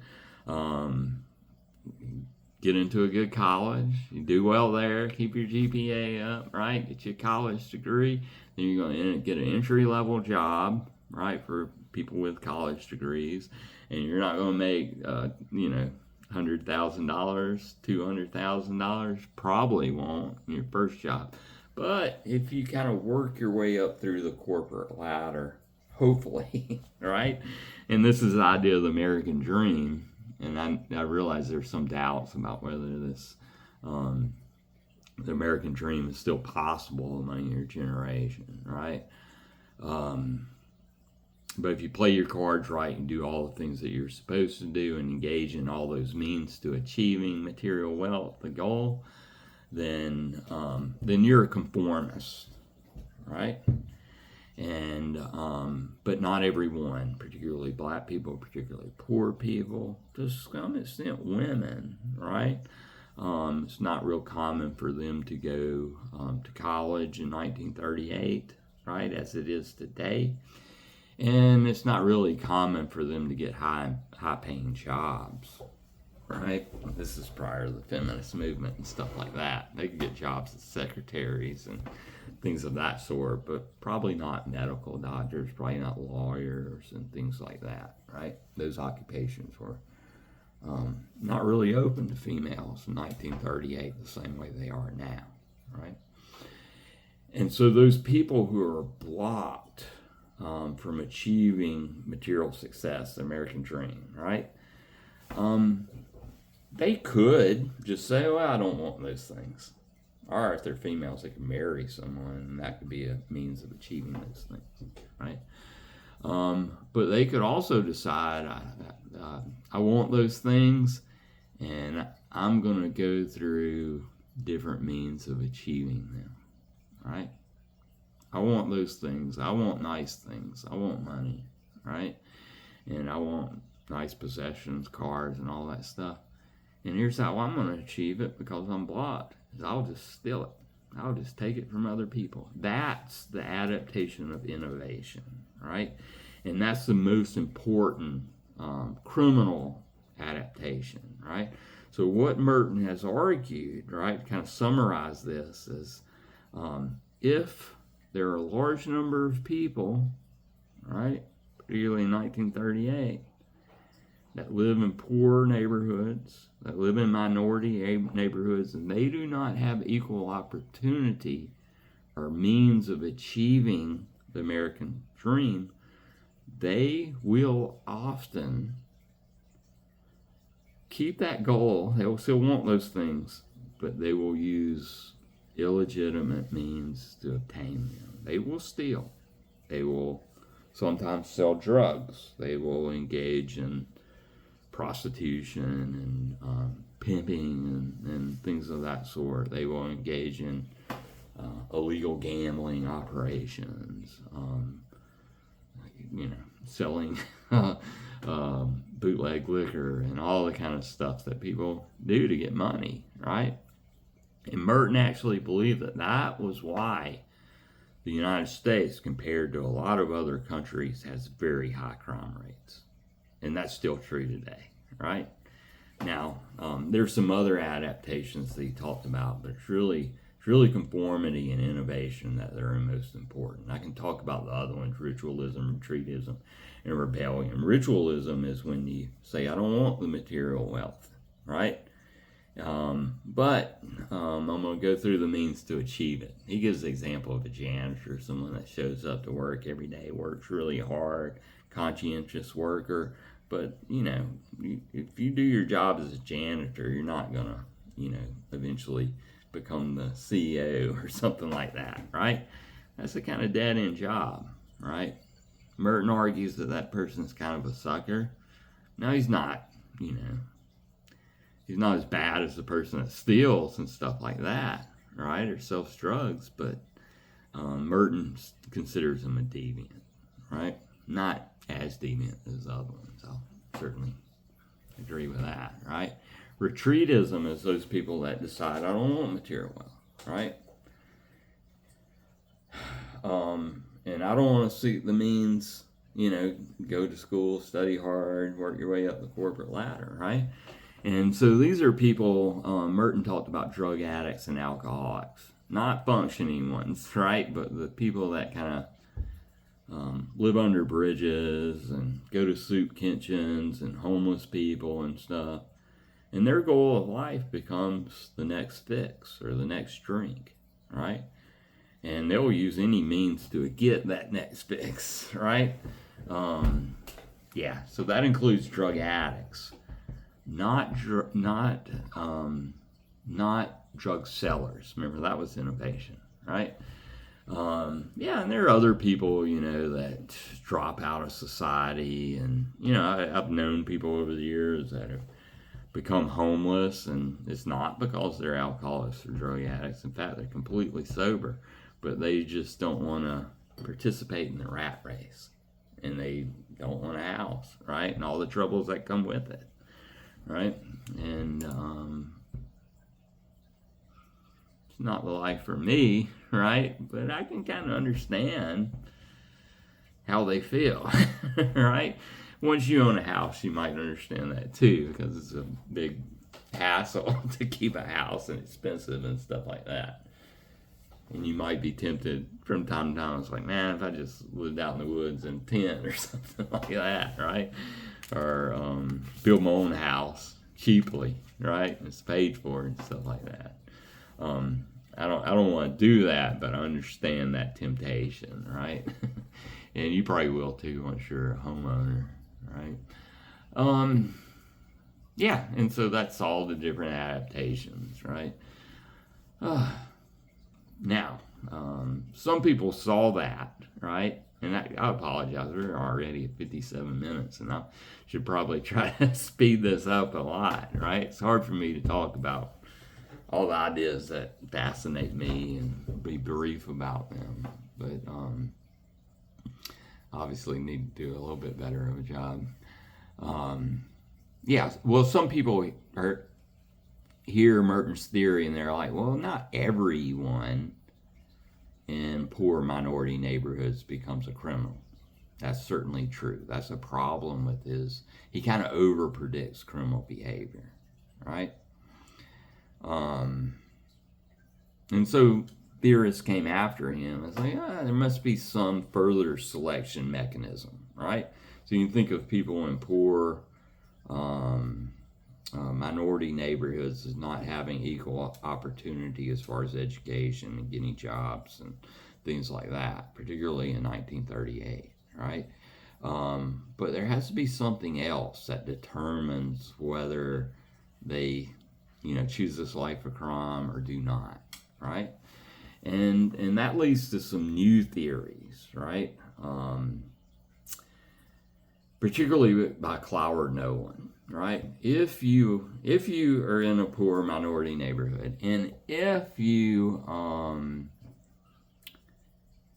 Get into a good college, you do well there, keep your GPA up, right? Get you a college degree, then you're going to get an entry-level job, right, for people with college degrees, and you're not going to make, $100,000, $200,000, probably won't in your first job. But if you kind of work your way up through the corporate ladder, hopefully, right? And this is the idea of the American dream. And I realize there's some doubts about whether this, the American dream is still possible among your generation, right? But if you play your cards right and do all the things that you're supposed to do and engage in all those means to achieving material wealth, the goal, then you're a conformist, right? And but not everyone, particularly black people, particularly poor people, to some extent women, right? It's not real common for them to go to college in 1938, right, as it is today. And it's not really common for them to get high-paying jobs, right? This is prior to the feminist movement and stuff like that. They could get jobs as secretaries and things of that sort, but probably not medical doctors, probably not lawyers and things like that, right? Those occupations were not really open to females in 1938 the same way they are now, right? And so those people who are blocked from achieving material success, the American dream, right? They could just say, well, I don't want those things. Or if they're females, they can marry someone, and that could be a means of achieving those things, right? But they could also decide, I want those things, and I'm going to go through different means of achieving them, right? I want those things. I want nice things. I want money, right? And I want nice possessions, cars, and all that stuff. And here's how I'm going to achieve it because I'm blocked. I'll just steal it. I'll just take it from other people. That's the adaptation of innovation, right? And that's the most important criminal adaptation, right? So what Merton has argued, right, kind of summarize this is if there are a large number of people, right, particularly in 1938, that live in poor neighborhoods, that live in minority neighborhoods, and they do not have equal opportunity or means of achieving the American dream, they will often keep that goal. They will still want those things, but they will use illegitimate means to obtain them. They will steal. They will sometimes sell drugs. They will engage in prostitution and pimping and things of that sort. They will engage in illegal gambling operations, selling bootleg liquor and all the kind of stuff that people do to get money, right? And Merton actually believed that that was why the United States, compared to a lot of other countries, has very high crime rates. And that's still true today, right? Now, there's some other adaptations that he talked about, but it's really conformity and innovation that are most important. I can talk about the other ones, ritualism, retreatism, and rebellion. Ritualism is when you say, I don't want the material wealth, right? But I'm going to go through the means to achieve it. He gives the example of a janitor, someone that shows up to work every day, works really hard, conscientious worker. But, if you do your job as a janitor, you're not going to, eventually become the CEO or something like that, right? That's a kind of dead-end job, right? Merton argues that that person's kind of a sucker. No, he's not, you know. He's not as bad as the person that steals and stuff like that, right? Or sells drugs, but Merton considers him a deviant, right? Not as deviant as the other ones. I'll certainly agree with that, right? Retreatism is those people that decide, I don't want material wealth, right? And I don't want to seek the means, you know, go to school, study hard, work your way up the corporate ladder, right? And so these are people, Merton talked about drug addicts and alcoholics, not functioning ones, right? But the people that kind of live under bridges and go to soup kitchens and homeless people and stuff. And their goal of life becomes the next fix or the next drink, right? And they'll use any means to get that next fix, right? Yeah, so that includes drug addicts, not drug sellers. Remember, that was innovation, right? Yeah, and there are other people, you know, that drop out of society, and you know, I've known people over the years that have become homeless, and it's not because they're alcoholics or drug addicts. In fact, they're completely sober, but they just don't want to participate in the rat race, and they don't want a house, right? And all the troubles that come with it, right? And it's not the life for me, right? But I can kind of understand how they feel, right? Once you own a house, you might understand that too, because it's a big hassle to keep a house and expensive and stuff like that. And you might be tempted from time to time. It's like, man, if I just lived out in the woods in a tent or something like that, right? Or build my own house cheaply, right? And it's paid for and stuff like that. I don't want to do that, but I understand that temptation, right? And you probably will too once you're a homeowner, right? Yeah, and so that's all the different adaptations, right? Now, some people saw that, right? And I apologize, we're already at 57 minutes, and I should probably try to speed this up a lot, right? It's hard for me to talk about all the ideas that fascinate me and be brief about them, but obviously need to do a little bit better of a job. Yeah, well, some people hear Merton's theory and they're like, well, not everyone in poor minority neighborhoods becomes a criminal. That's certainly true. That's a problem with he kind of over predicts criminal behavior, right? And so theorists came after him. It's like, there must be some further selection mechanism, right? So you can think of people in poor minority neighborhoods as not having equal opportunity as far as education and getting jobs and things like that, particularly in 1938, right? But there has to be something else that determines whether they, you know, choose this life of crime or do not, right? And that leads to some new theories, right? Particularly by Cloward Nolan, right? If you are in a poor minority neighborhood, and if you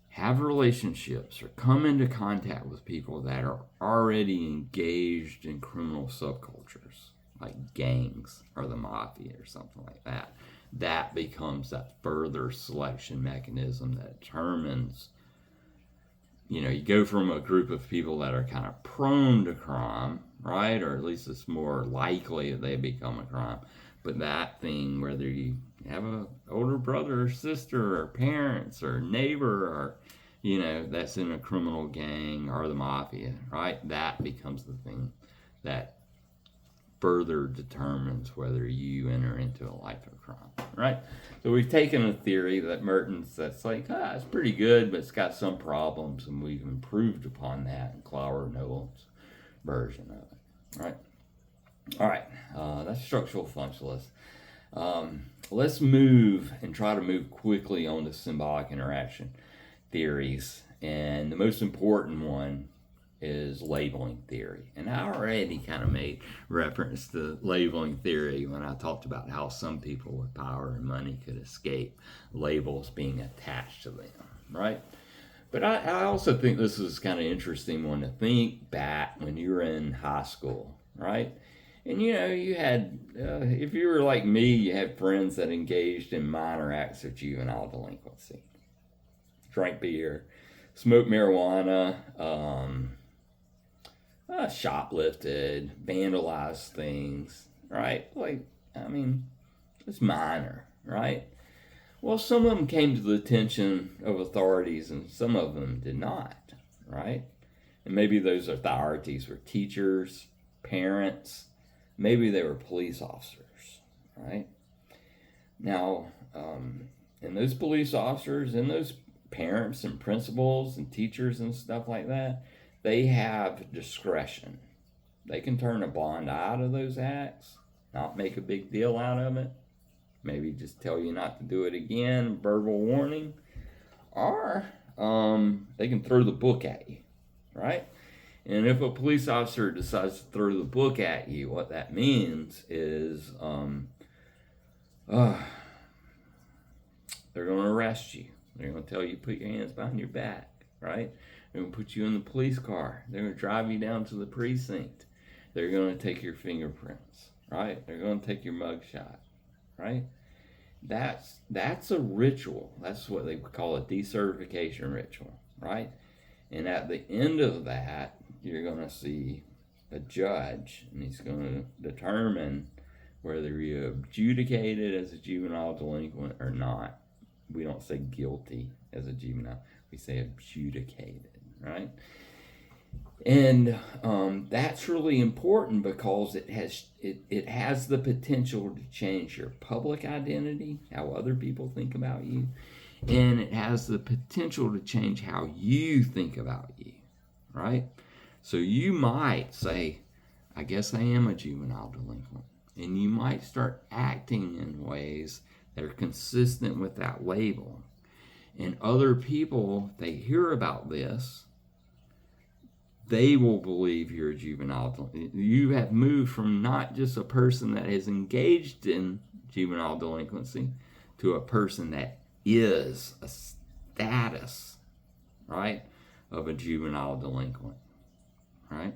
have relationships or come into contact with people that are already engaged in criminal subcultures, like gangs or the mafia or something like that, that becomes that further selection mechanism that determines, you know, you go from a group of people that are kind of prone to crime, right? Or at least it's more likely that they become a crime. But that thing, whether you have an older brother or sister or parents or neighbor or, you know, that's in a criminal gang or the mafia, right? That becomes the thing that further determines whether you enter into a life of crime, right? So we've taken a theory that Merton's that's like, it's pretty good, but it's got some problems, and we've improved upon that in Cloward Nolan's version of it, right? All right, that's structural functionalist. Let's move and try to move quickly on to symbolic interaction theories. And the most important one is labeling theory. And I already kind of made reference to labeling theory when I talked about how some people with power and money could escape labels being attached to them, right? But I also think this is kind of interesting one to think back when you were in high school, right? And you had, if you were like me, you had friends that engaged in minor acts of juvenile delinquency. Drank beer, smoked marijuana, shoplifted, vandalized things, right? Like, I mean, it's minor, right? Well, some of them came to the attention of authorities and some of them did not, right? And maybe those authorities were teachers, parents, maybe they were police officers, right? Now, and those police officers and those parents and principals and teachers and stuff like that, they have discretion. They can turn a blind eye to those acts, not make a big deal out of it, maybe just tell you not to do it again, verbal warning, or they can throw the book at you, right? And if a police officer decides to throw the book at you, what that means is they're going to arrest you. They're going to tell you put your hands behind your back, right? They're going to put you in the police car. They're going to drive you down to the precinct. They're going to take your fingerprints, right? They're going to take your mugshot, right? That's a ritual. That's what they call a decertification ritual, right? And at the end of that, you're going to see a judge, and he's going to determine whether you're adjudicated as a juvenile delinquent or not. We don't say guilty as a juvenile. We say adjudicated, right? And that's really important because it has the potential to change your public identity, how other people think about you, and it has the potential to change how you think about you, right? So you might say, I guess I am a juvenile delinquent, and you might start acting in ways that are consistent with that label. And other people, they hear about this, they will believe you're a juvenile. You have moved from not just a person that is engaged in juvenile delinquency to a person that is a status, right, of a juvenile delinquent, right?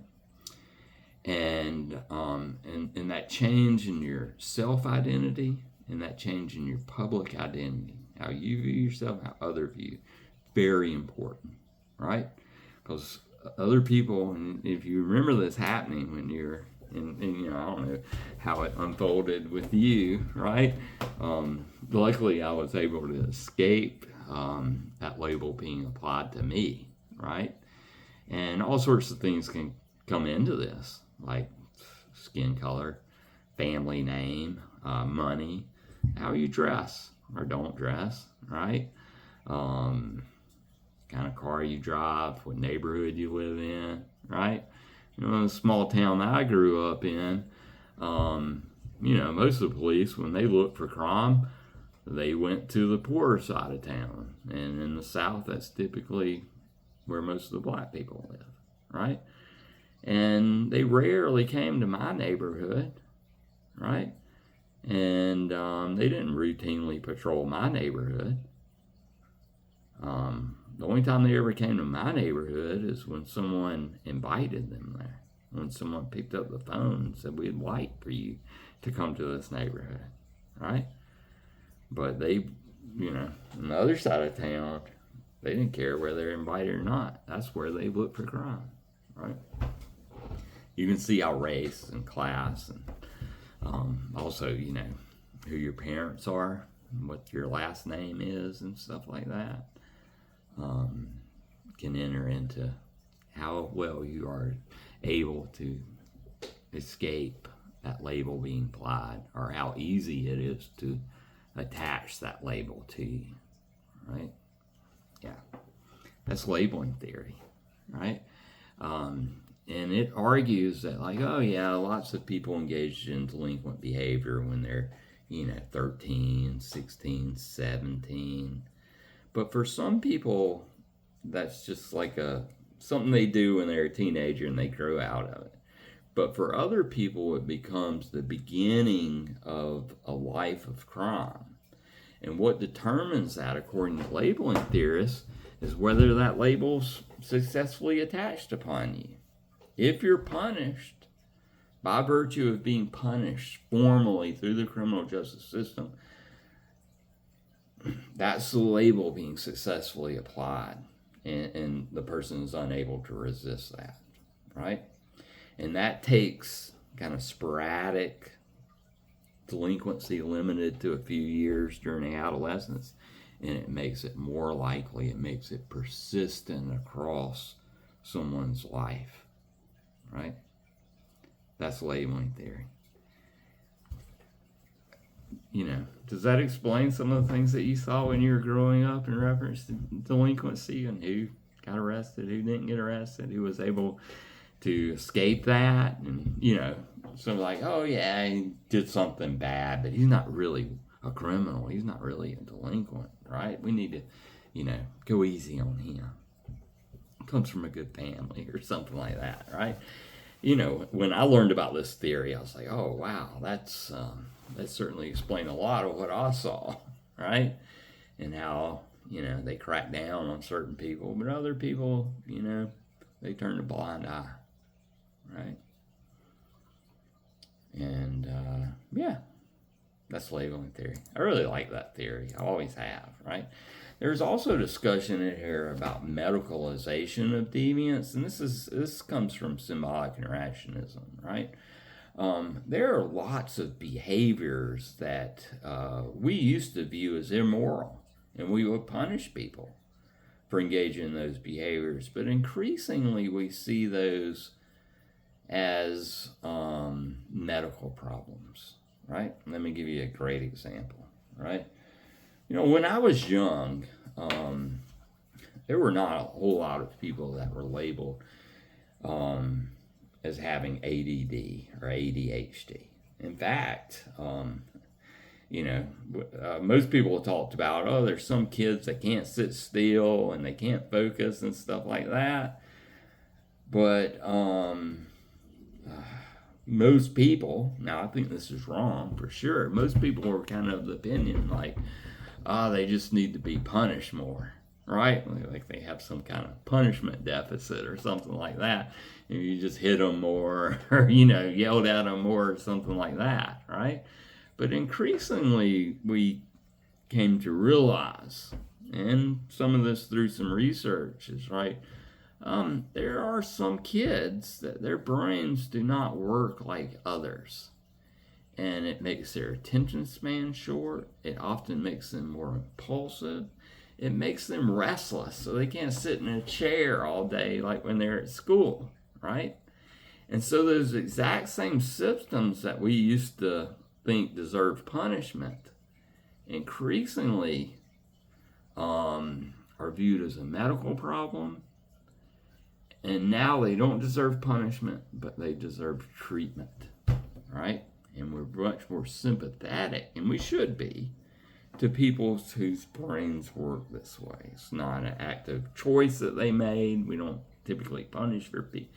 And that change in your self-identity and that change in your public identity, how you view yourself, how others view you, very important, right? Because other people, and if you remember this happening when you're in, I don't know how it unfolded with you, right? Luckily, I was able to escape that label being applied to me, right? And all sorts of things can come into this, like skin color, family name, money, how you dress or don't dress, right? Kind of car you drive, what neighborhood you live in, right? In the small town that I grew up in, most of the police, when they looked for crime, they went to the poorer side of town. And in the South, that's typically where most of the black people live, right? And they rarely came to my neighborhood, right? And they didn't routinely patrol my neighborhood. The only time they ever came to my neighborhood is when someone invited them there. When someone picked up the phone and said, we'd like for you to come to this neighborhood, right? But they, on the other side of town, they didn't care whether they're invited or not. That's where they looked for crime, right? You can see how race and class and also, who your parents are, what your last name is and stuff like that. Can enter into how well you are able to escape that label being applied, or how easy it is to attach that label to you, right? Yeah, that's labeling theory, right? And it argues that, like, oh yeah, lots of people engaged in delinquent behavior when they're 13, 16, 17. But for some people, that's just like something they do when they're a teenager and they grow out of it. But for other people, it becomes the beginning of a life of crime. And what determines that, according to labeling theorists, is whether that label's successfully attached upon you. If you're punished, by virtue of being punished formally through the criminal justice system, that's the label being successfully applied, and the person is unable to resist that, right? And that takes kind of sporadic delinquency limited to a few years during adolescence, and it makes it more likely, it makes it persistent across someone's life, right? That's labeling theory. Does that explain some of the things that you saw when you were growing up in reference to delinquency, and who got arrested, who didn't get arrested, who was able to escape that? And, so like, oh yeah, he did something bad, but he's not really a criminal. He's not really a delinquent, right? We need to, go easy on him. Comes from a good family or something like that, right? When I learned about this theory, I was like, oh wow, that certainly explained a lot of what I saw, right? And how, they crack down on certain people, but other people, they turn a blind eye, right? And yeah, that's labeling theory. I really like that theory. I always have, right? There's also discussion in here about medicalization of deviance, and this comes from symbolic interactionism, right? There are lots of behaviors that we used to view as immoral, and we would punish people for engaging in those behaviors, but increasingly we see those as medical problems, right? Let me give you a great example, right? When I was young, there were not a whole lot of people that were labeled as having ADD or ADHD. In fact, most people talked about, oh, there's some kids that can't sit still and they can't focus and stuff like that. But most people, now I think this is wrong for sure, most people were kind of the opinion like, they just need to be punished more, right? Like they have some kind of punishment deficit or something like that. And you just hit them more or, yelled at them more or something like that, right? But increasingly we came to realize, and some of this through some research is right, there are some kids that their brains do not work like others. And it makes their attention span short. It often makes them more impulsive. It makes them restless, so they can't sit in a chair all day like when they're at school, right? And so those exact same symptoms that we used to think deserved punishment increasingly are viewed as a medical problem. And now they don't deserve punishment, but they deserve treatment, right? And we're much more sympathetic, and we should be, to people whose brains work this way. It's not an active choice that they made. We don't typically punish for people.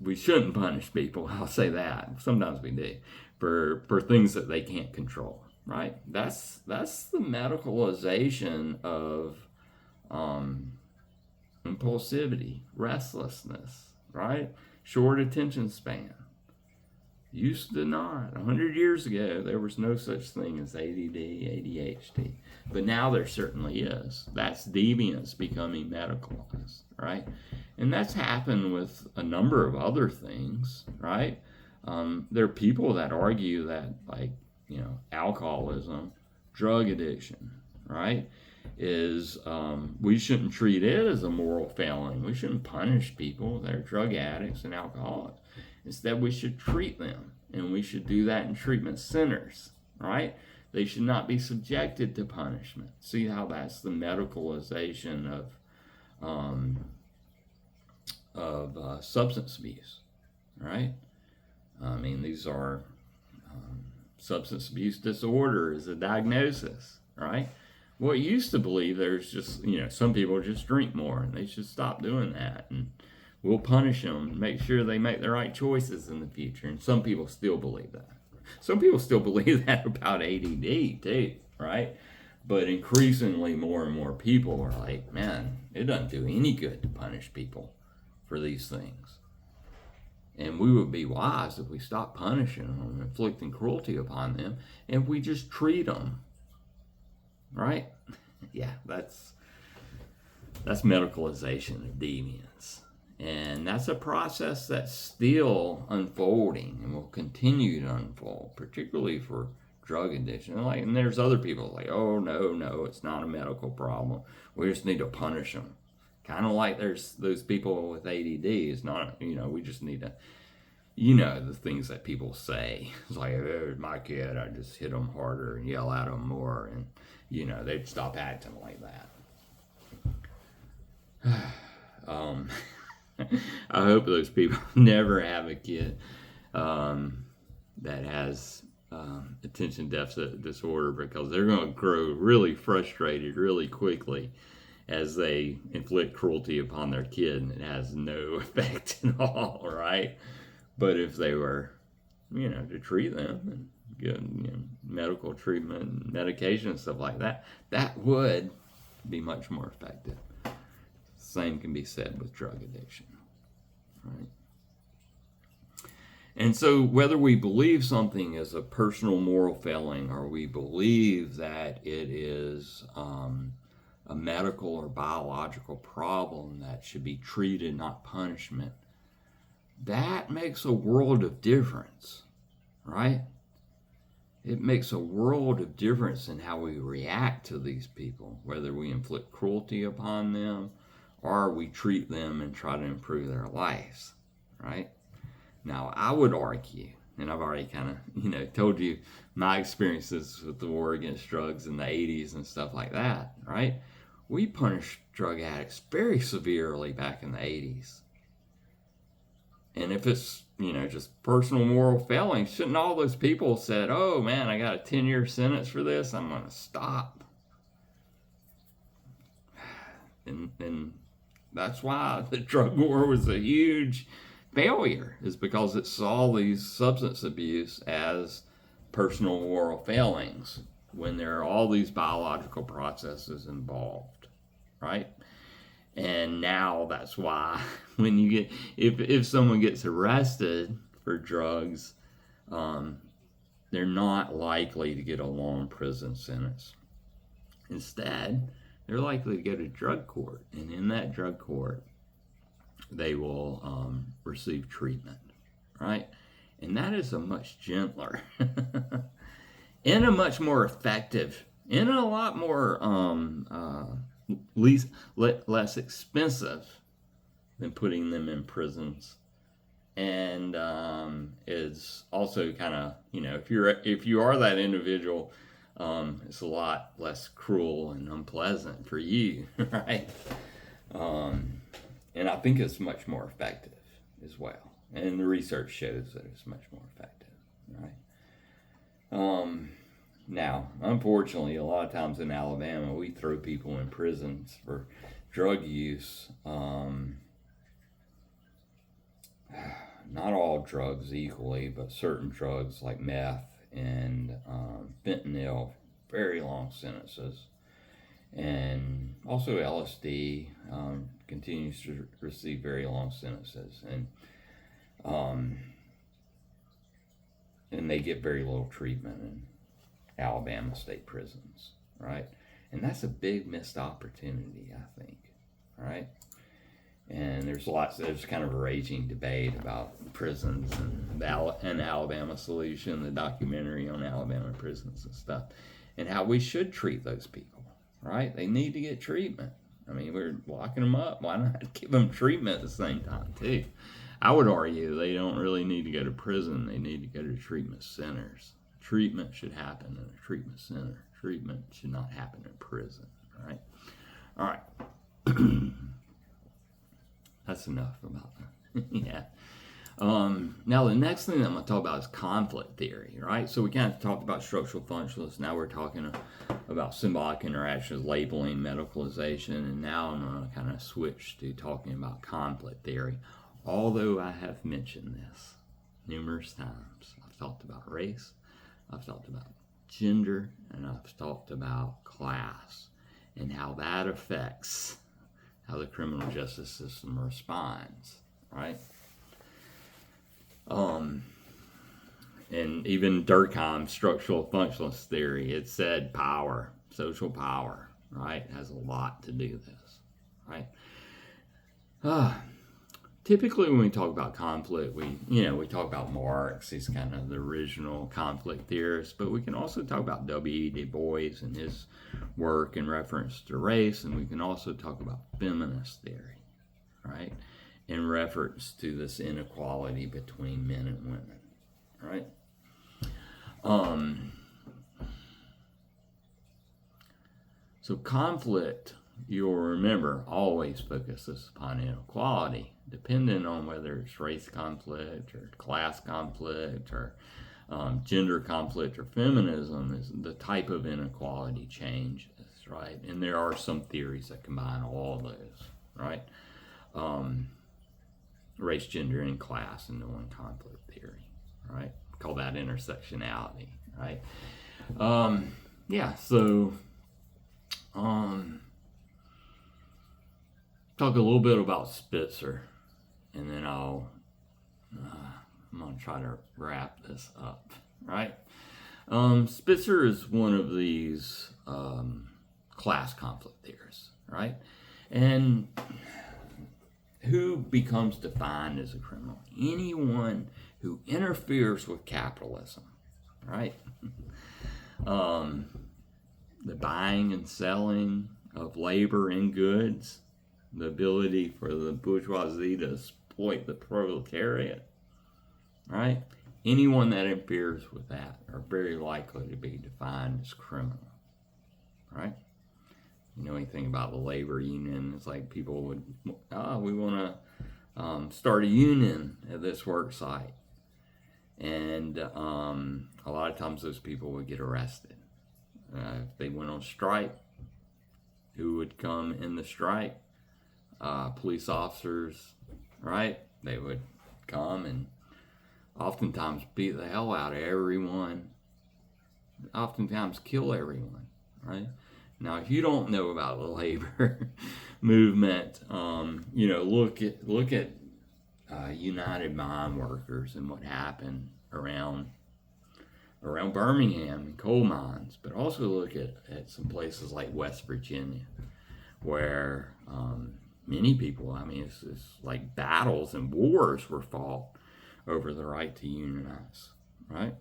We shouldn't punish people, I'll say that. Sometimes we do, for things that they can't control, right? That's the medicalization of impulsivity, restlessness, right? Short attention span. Used to not. 100 years ago, there was no such thing as ADD, ADHD. But now there certainly is. That's deviance becoming medicalized, right? And that's happened with a number of other things, right? There are people that argue that, like, alcoholism, drug addiction, right, is we shouldn't treat it as a moral failing. We shouldn't punish people that are drug addicts and alcoholics. Instead, we should treat them, and we should do that in treatment centers, right? They should not be subjected to punishment. See how that's the medicalization of substance abuse, right? I mean, these are substance abuse disorder is a diagnosis, right? Well, it used to believe there's just, some people just drink more and they should stop doing that. And we'll punish them and make sure they make the right choices in the future. And some people still believe that. Some people still believe that about ADD too, right? But increasingly more and more people are like, man, it doesn't do any good to punish people for these things. And we would be wise if we stopped punishing them, inflicting cruelty upon them, and we just treat them. Right? Yeah, that's medicalization of deviance. And that's a process that's still unfolding and will continue to unfold, particularly for drug addiction. And there's other people like, oh, no, it's not a medical problem. We just need to punish them. Kind of like there's those people with ADD. It's not, we just need to, the things that people say. It's like, oh, my kid, I just hit them harder and yell at them more. And, they'd stop acting like that. I hope those people never have a kid that has attention deficit disorder, because they're going to grow really frustrated really quickly as they inflict cruelty upon their kid, and it has no effect at all, right? But if they were, to treat them and get medical treatment, medication, and stuff like that, that would be much more effective. Same can be said with drug addiction, right? And so whether we believe something is a personal moral failing, or we believe that it is a medical or biological problem that should be treated, not punishment, that makes a world of difference, right? It makes a world of difference in how we react to these people, whether we inflict cruelty upon them or we treat them and try to improve their lives, right? Now, I would argue, and I've already kind of, told you my experiences with the war against drugs in the 80s and stuff like that, right? We punished drug addicts very severely back in the 80s. And if it's, just personal moral failing, shouldn't all those people said, oh man, I got a 10-year sentence for this, I'm going to stop. And that's why the drug war was a huge failure, is because it saw these substance abuse as personal moral failings when there are all these biological processes involved, right? And now that's why when you get, if someone gets arrested for drugs, they're not likely to get a long prison sentence. Instead, they're likely to go to drug court, and in that drug court, they will receive treatment, right? And that is a much gentler and a much more effective and a lot more less expensive than putting them in prisons. And is also kind of, if you are that individual, it's a lot less cruel and unpleasant for you, right? And I think it's much more effective as well. And the research shows that it's much more effective, right? Now, unfortunately, a lot of times in Alabama, we throw people in prisons for drug use. Not all drugs equally, but certain drugs like meth and fentanyl, very long sentences. And also LSD continues to receive very long sentences, and they get very little treatment in Alabama state prisons, right? And that's a big missed opportunity, I think, right? And there's kind of a raging debate about prisons and an Alabama Solution, the documentary on Alabama prisons and stuff, and how we should treat those people, right? They need to get treatment. I mean, we're locking them up. Why not give them treatment at the same time, too? I would argue they don't really need to go to prison. They need to go to treatment centers. Treatment should happen in a treatment center. Treatment should not happen in prison, right? All right. That's enough about that. Yeah. Now, the next thing that I'm going to talk about is conflict theory, right? So we kind of talked about structural functionalists. Now we're talking about symbolic interactions, labeling, medicalization, and now I'm going to kind of switch to talking about conflict theory. Although I have mentioned this numerous times, I've talked about race, I've talked about gender, and I've talked about class and how that affects how the criminal justice system responds, right? And even Durkheim's structural functionalist theory, it said power, social power, right, has a lot to do with this, right? Typically, when we talk about conflict, we talk about Marx. He's kind of the original conflict theorist, but we can also talk about W.E. Du Bois and his work in reference to race, and we can also talk about feminist theory, right, in reference to this inequality between men and women, right? So conflict, you'll remember, always focuses upon inequality, depending on whether it's race conflict or class conflict or gender conflict or feminism. Is the type of inequality changes, right? And there are some theories that combine all those, right? Race, gender, and class into one conflict theory, right? Call that intersectionality, right? So talk a little bit about Spitzer, and then I'm going to try to wrap this up, right? Spitzer is one of these class conflict theorists, right? And who becomes defined as a criminal? Anyone who interferes with capitalism, right? The buying and selling of labor and goods, the ability for the bourgeoisie to exploit the proletariat, right? Anyone that interferes with that are very likely to be defined as criminal, right? You know anything about the labor union? It's like people would, we want to start a union at this work site. And a lot of times those people would get arrested. If they went on strike, who would come in the strike? Police officers, right? They would come and oftentimes beat the hell out of everyone, oftentimes kill everyone, right? Now, if you don't know about the labor movement, look at United Mine Workers and what happened around Birmingham and coal mines, but also look at some places like West Virginia, where many people, it's like battles and wars were fought over the right to unionize, right?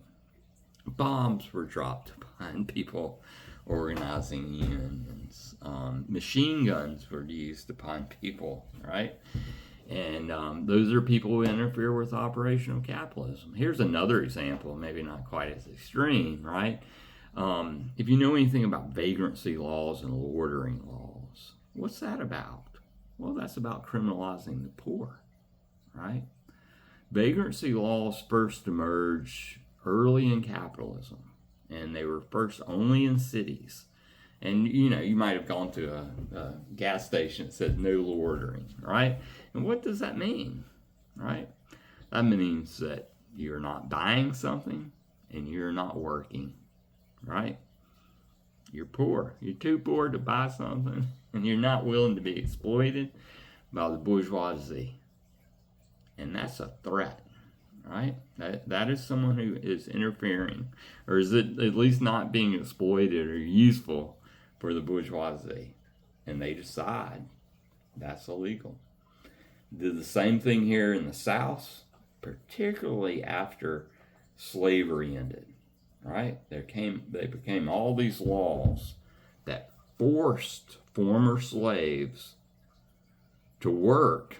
Bombs were dropped behind people organizing unions. Machine guns were used upon people, right? And those are people who interfere with operational capitalism. Here's another example, maybe not quite as extreme, right? If you know anything about vagrancy laws and loitering laws, what's that about? Well, that's about criminalizing the poor, right? Vagrancy laws first emerged early in capitalism, and they were first only in cities. And you might have gone to a gas station that said no loitering, right? And what does that mean, right? That means that you're not buying something and you're not working, right? You're poor. You're too poor to buy something, and you're not willing to be exploited by the bourgeoisie. And that's a threat, right? That is someone who is interfering, or is it at least not being exploited or useful for the bourgeoisie, and they decide that's illegal. Did the same thing here in the South, particularly after slavery ended, right? They became all these laws that forced former slaves to work,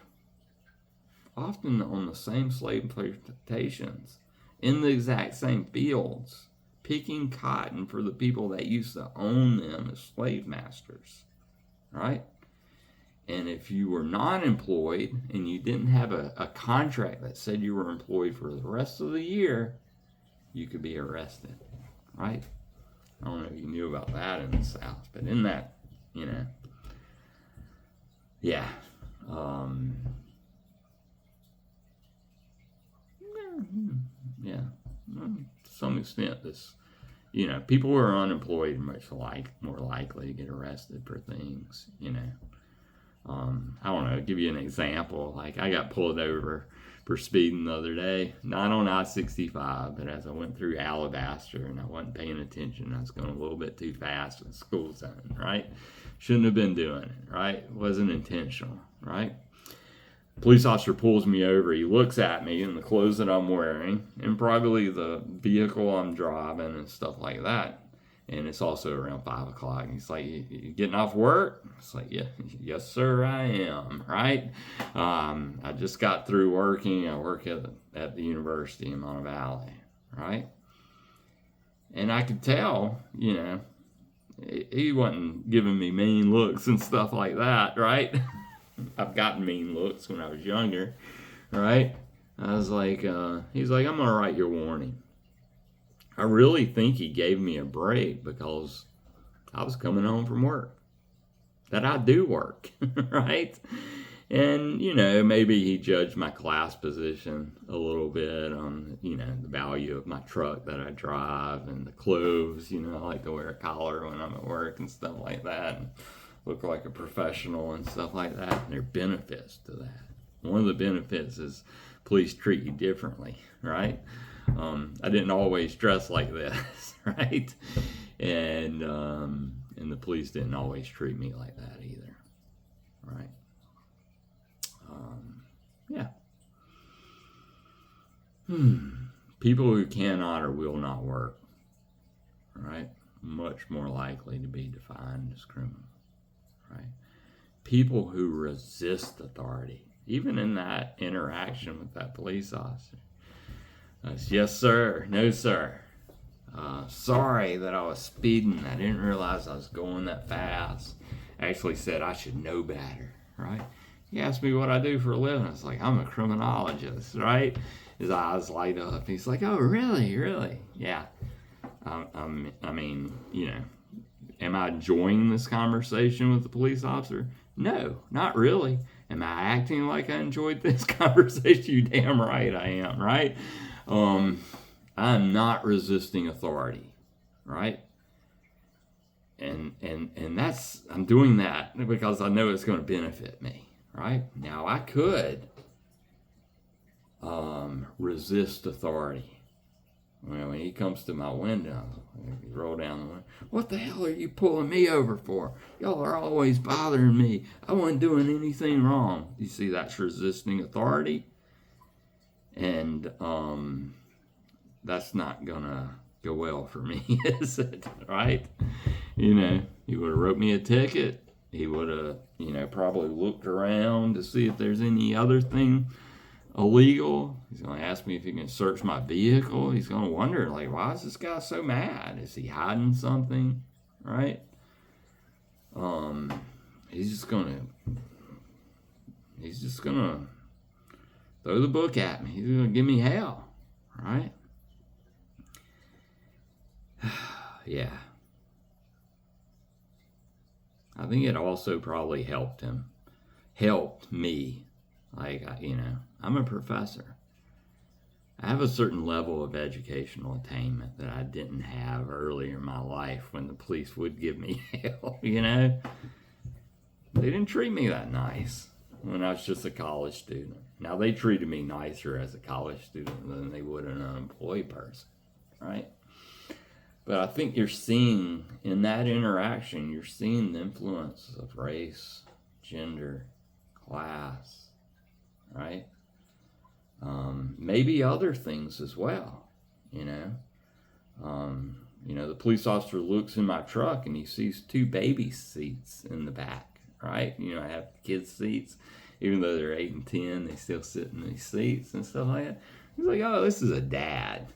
often on the same slave plantations, in the exact same fields, picking cotton for the people that used to own them as slave masters, right? And if you were not employed and you didn't have a contract that said you were employed for the rest of the year, you could be arrested, right? I don't know if you knew about that in the South, but in that, yeah. Yeah, to some extent, this, people who are unemployed are more likely to get arrested for things, I don't know, give you an example. Like, I got pulled over for speeding the other day, not on I-65, but as I went through Alabaster and I wasn't paying attention. I was going a little bit too fast in the school zone, right? Shouldn't have been doing it, right? It wasn't intentional, right? Police officer pulls me over. He looks at me in the clothes that I'm wearing and probably the vehicle I'm driving and stuff like that. And it's also around 5 o'clock. And he's like, you getting off work? It's like, yeah, yes, sir, I am, right? I just got through working. I work at the university in Monte Valley, right? And I could tell, he wasn't giving me mean looks and stuff like that, right? I've gotten mean looks when I was younger, right? I was like, he's like, I'm going to write your warning. I really think he gave me a break because I was coming home from work. That I do work, right? And, maybe he judged my class position a little bit on, the value of my truck that I drive and the clothes. I like to wear a collar when I'm at work and stuff like that. And look like a professional and stuff like that. And there are benefits to that. One of the benefits is police treat you differently, right? I didn't always dress like this, right? And the police didn't always treat me like that either, right? Yeah. People who cannot or will not work, right? Much more likely to be defined as criminal, right? People who resist authority, even in that interaction with that police officer. Yes, sir. No, sir. Sorry that I was speeding. I didn't realize I was going that fast. Actually said I should know better, right? He asked me what I do for a living. I was like, I'm a criminologist, right? His eyes light up. He's like, oh, really? Really? Yeah. I mean, am I enjoying this conversation with the police officer? No, not really. Am I acting like I enjoyed this conversation? You damn right I am, right? I'm not resisting authority, right? And that's, I'm doing that because I know it's going to benefit me, right? Now I could resist authority. When he comes to my window, you roll down the window. What the hell are you pulling me over for? Y'all are always bothering me. I wasn't doing anything wrong. You see, that's resisting authority. And that's not going to go well for me, is it? Right? He would have wrote me a ticket. He would have, probably looked around to see if there's any other thing illegal. He's going to ask me if he can search my vehicle. He's going to wonder, like, why is this guy so mad? Is he hiding something? Right? He's just going to throw the book at me. He's going to give me hell. Right? Yeah. I think it also probably helped me. Like, I'm a professor. I have a certain level of educational attainment that I didn't have earlier in my life when the police would give me hell, They didn't treat me that nice when I was just a college student. Now, they treated me nicer as a college student than they would an unemployed person, right? But I think you're seeing, in that interaction, you're seeing the influence of race, gender, class, right? Maybe other things as well, the police officer looks in my truck and he sees 2 baby seats in the back, right? I have kids' seats. Even though they're 8 and 10, they still sit in these seats and stuff like that. He's like, oh, this is a dad,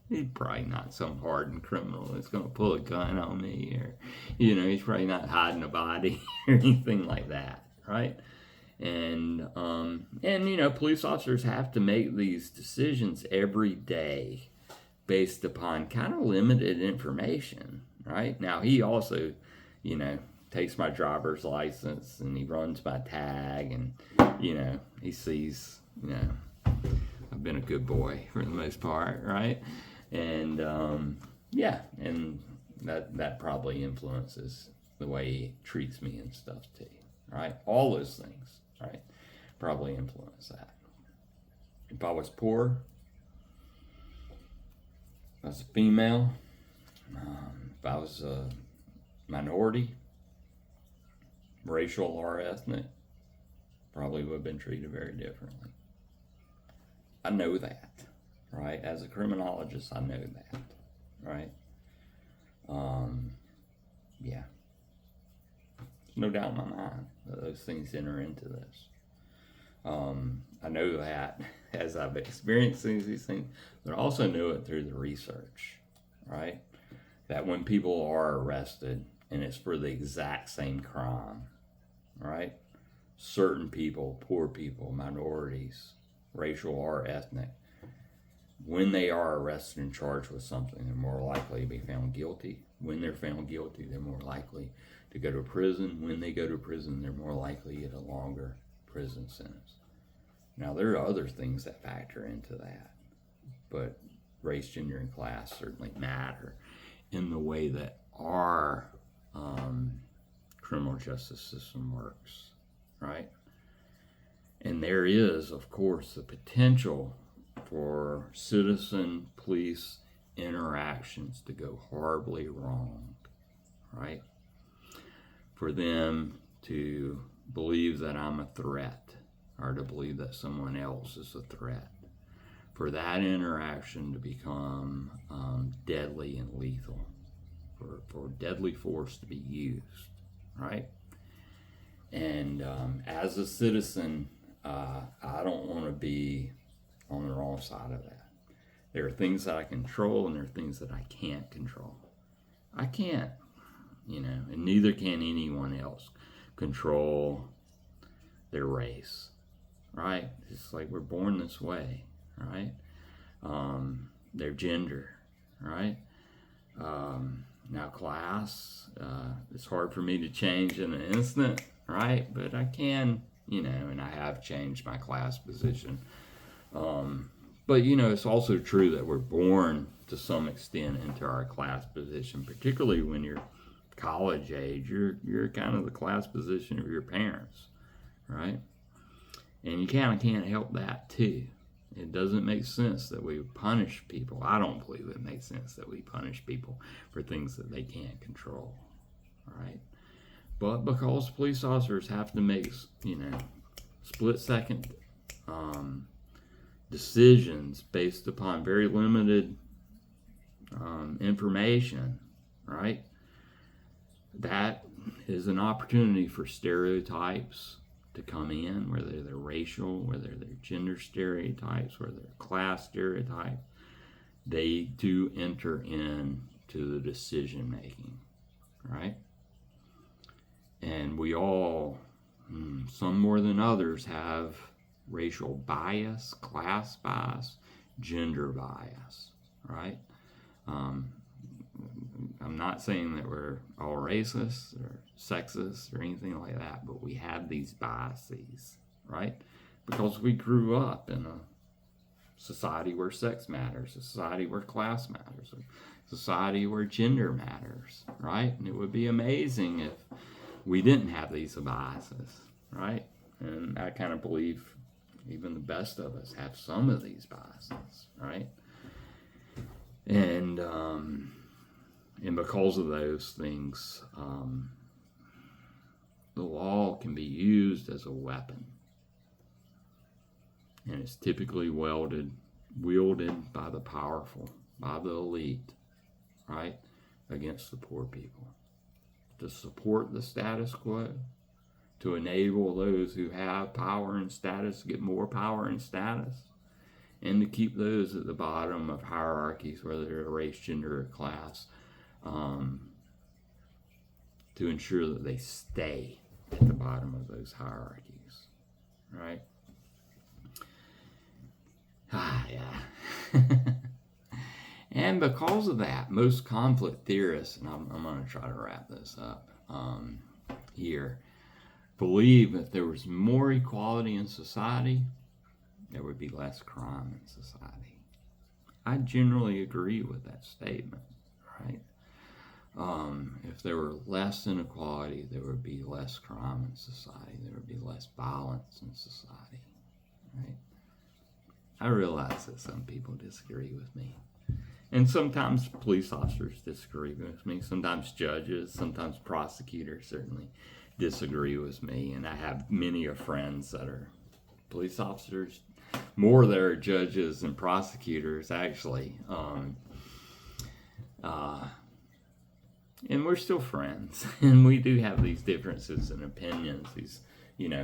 He's probably not some hardened criminal that's going to pull a gun on me, or, he's probably not hiding a body or anything like that, right? And police officers have to make these decisions every day based upon kind of limited information, right? Now, he also, takes my driver's license and he runs my tag, and, he sees, I've been a good boy for the most part, right? And, and that probably influences the way he treats me and stuff too, right? All those things, right? Probably influence that. If I was poor, if I was a female, if I was a minority, racial or ethnic, probably would have been treated very differently. I know that, right? As a criminologist, I know that, right? Yeah. There's no doubt in my mind that those things enter into this. I know that as I've experienced these things, but I also know it through the research, right? That when people are arrested and it's for the exact same crime, right? Certain people, poor people, minorities, racial or ethnic, when they are arrested and charged with something, they're more likely to be found guilty. When they're found guilty, they're more likely to go to prison. When they go to prison, they're more likely to get a longer prison sentence. Now, there are other things that factor into that, but race, gender, and class certainly matter in the way that our criminal justice system works, right? And there is, of course, the potential for citizen-police interactions to go horribly wrong, right? For them to believe that I'm a threat, or to believe that someone else is a threat. For that interaction to become deadly and lethal, for deadly force to be used, right? And as a citizen, I don't want to be on the wrong side of that. There are things that I control and there are things that I can't control. I can't, and neither can anyone else control their race, right? It's like we're born this way, right? Their gender, right? Now class, it's hard for me to change in an instant, right? But I can, and I have changed my class position. But it's also true that we're born to some extent into our class position, particularly when you're college age. You're kind of the class position of your parents, right? And you kind of can't help that too. It doesn't make sense that we punish people. I don't believe it makes sense that we punish people for things that they can't control, right? But because police officers have to make, split-second decisions based upon very limited information, right? That is an opportunity for stereotypes to come in, whether they're racial, whether they're gender stereotypes, whether they're class stereotypes. They do enter into the decision making, right? And we all, some more than others, have racial bias, class bias, gender bias, right? I'm not saying that we're all racist or sexist or anything like that, but we have these biases, right? Because we grew up in a society where sex matters, a society where class matters, a society where gender matters, right? And it would be amazing if we didn't have these biases, right? And I kind of believe even the best of us have some of these biases, right? And because of those things, the law can be used as a weapon. And it's typically wielded by the powerful, by the elite, right, against the poor people. To support the status quo, to enable those who have power and status to get more power and status, and to keep those at the bottom of hierarchies, whether they're race, gender, or class, to ensure that they stay at the bottom of those hierarchies, right? Yeah. And because of that, most conflict theorists, and I'm going to try to wrap this up here, believe if there was more equality in society, there would be less crime in society. I generally agree with that statement, right? If there were less inequality, there would be less crime in society. There would be less violence in society, right? I realize that some people disagree with me. And sometimes police officers disagree with me. Sometimes judges, sometimes prosecutors certainly disagree with me. And I have many of friends that are police officers, more that are judges and prosecutors, actually. And we're still friends. And we do have these differences in opinions, these,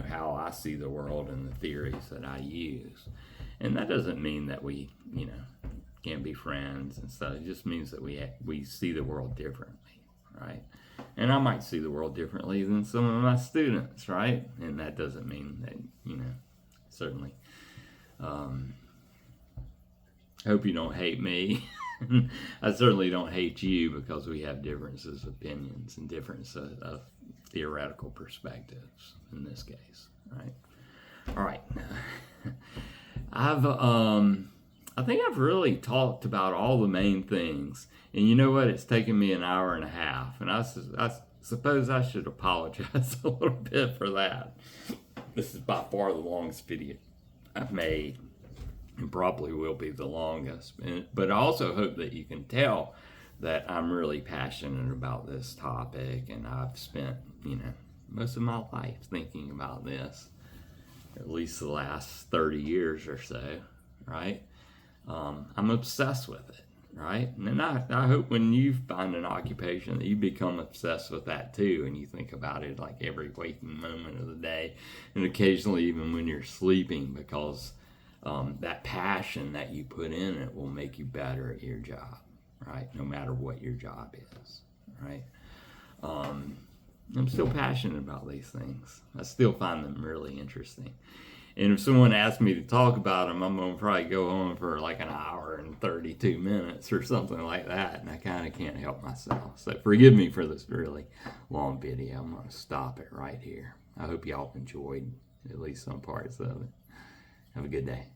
how I see the world and the theories that I use. And that doesn't mean that we, can't be friends and stuff. It just means that we see the world differently, right? And I might see the world differently than some of my students, right? And that doesn't mean that, certainly. Hope you don't hate me. I certainly don't hate you because we have differences of opinions and differences of theoretical perspectives in this case, right? All right. I think I've really talked about all the main things. And you know what? It's taken me an hour and a half. And I suppose I should apologize a little bit for that. This is by far the longest video I've made, and probably will be the longest. But I also hope that you can tell that I'm really passionate about this topic. And I've spent, most of my life thinking about this, at least the last 30 years or so, right? I'm obsessed with it, right? And I hope when you find an occupation that you become obsessed with that too, and you think about it like every waking moment of the day, and occasionally even when you're sleeping, because that passion that you put in it will make you better at your job, right? No matter what your job is, right? I'm still passionate about these things. I still find them really interesting. And if someone asks me to talk about them, I'm going to probably go on for like an hour and 32 minutes or something like that. And I kind of can't help myself. So forgive me for this really long video. I'm going to stop it right here. I hope y'all enjoyed at least some parts of it. Have a good day.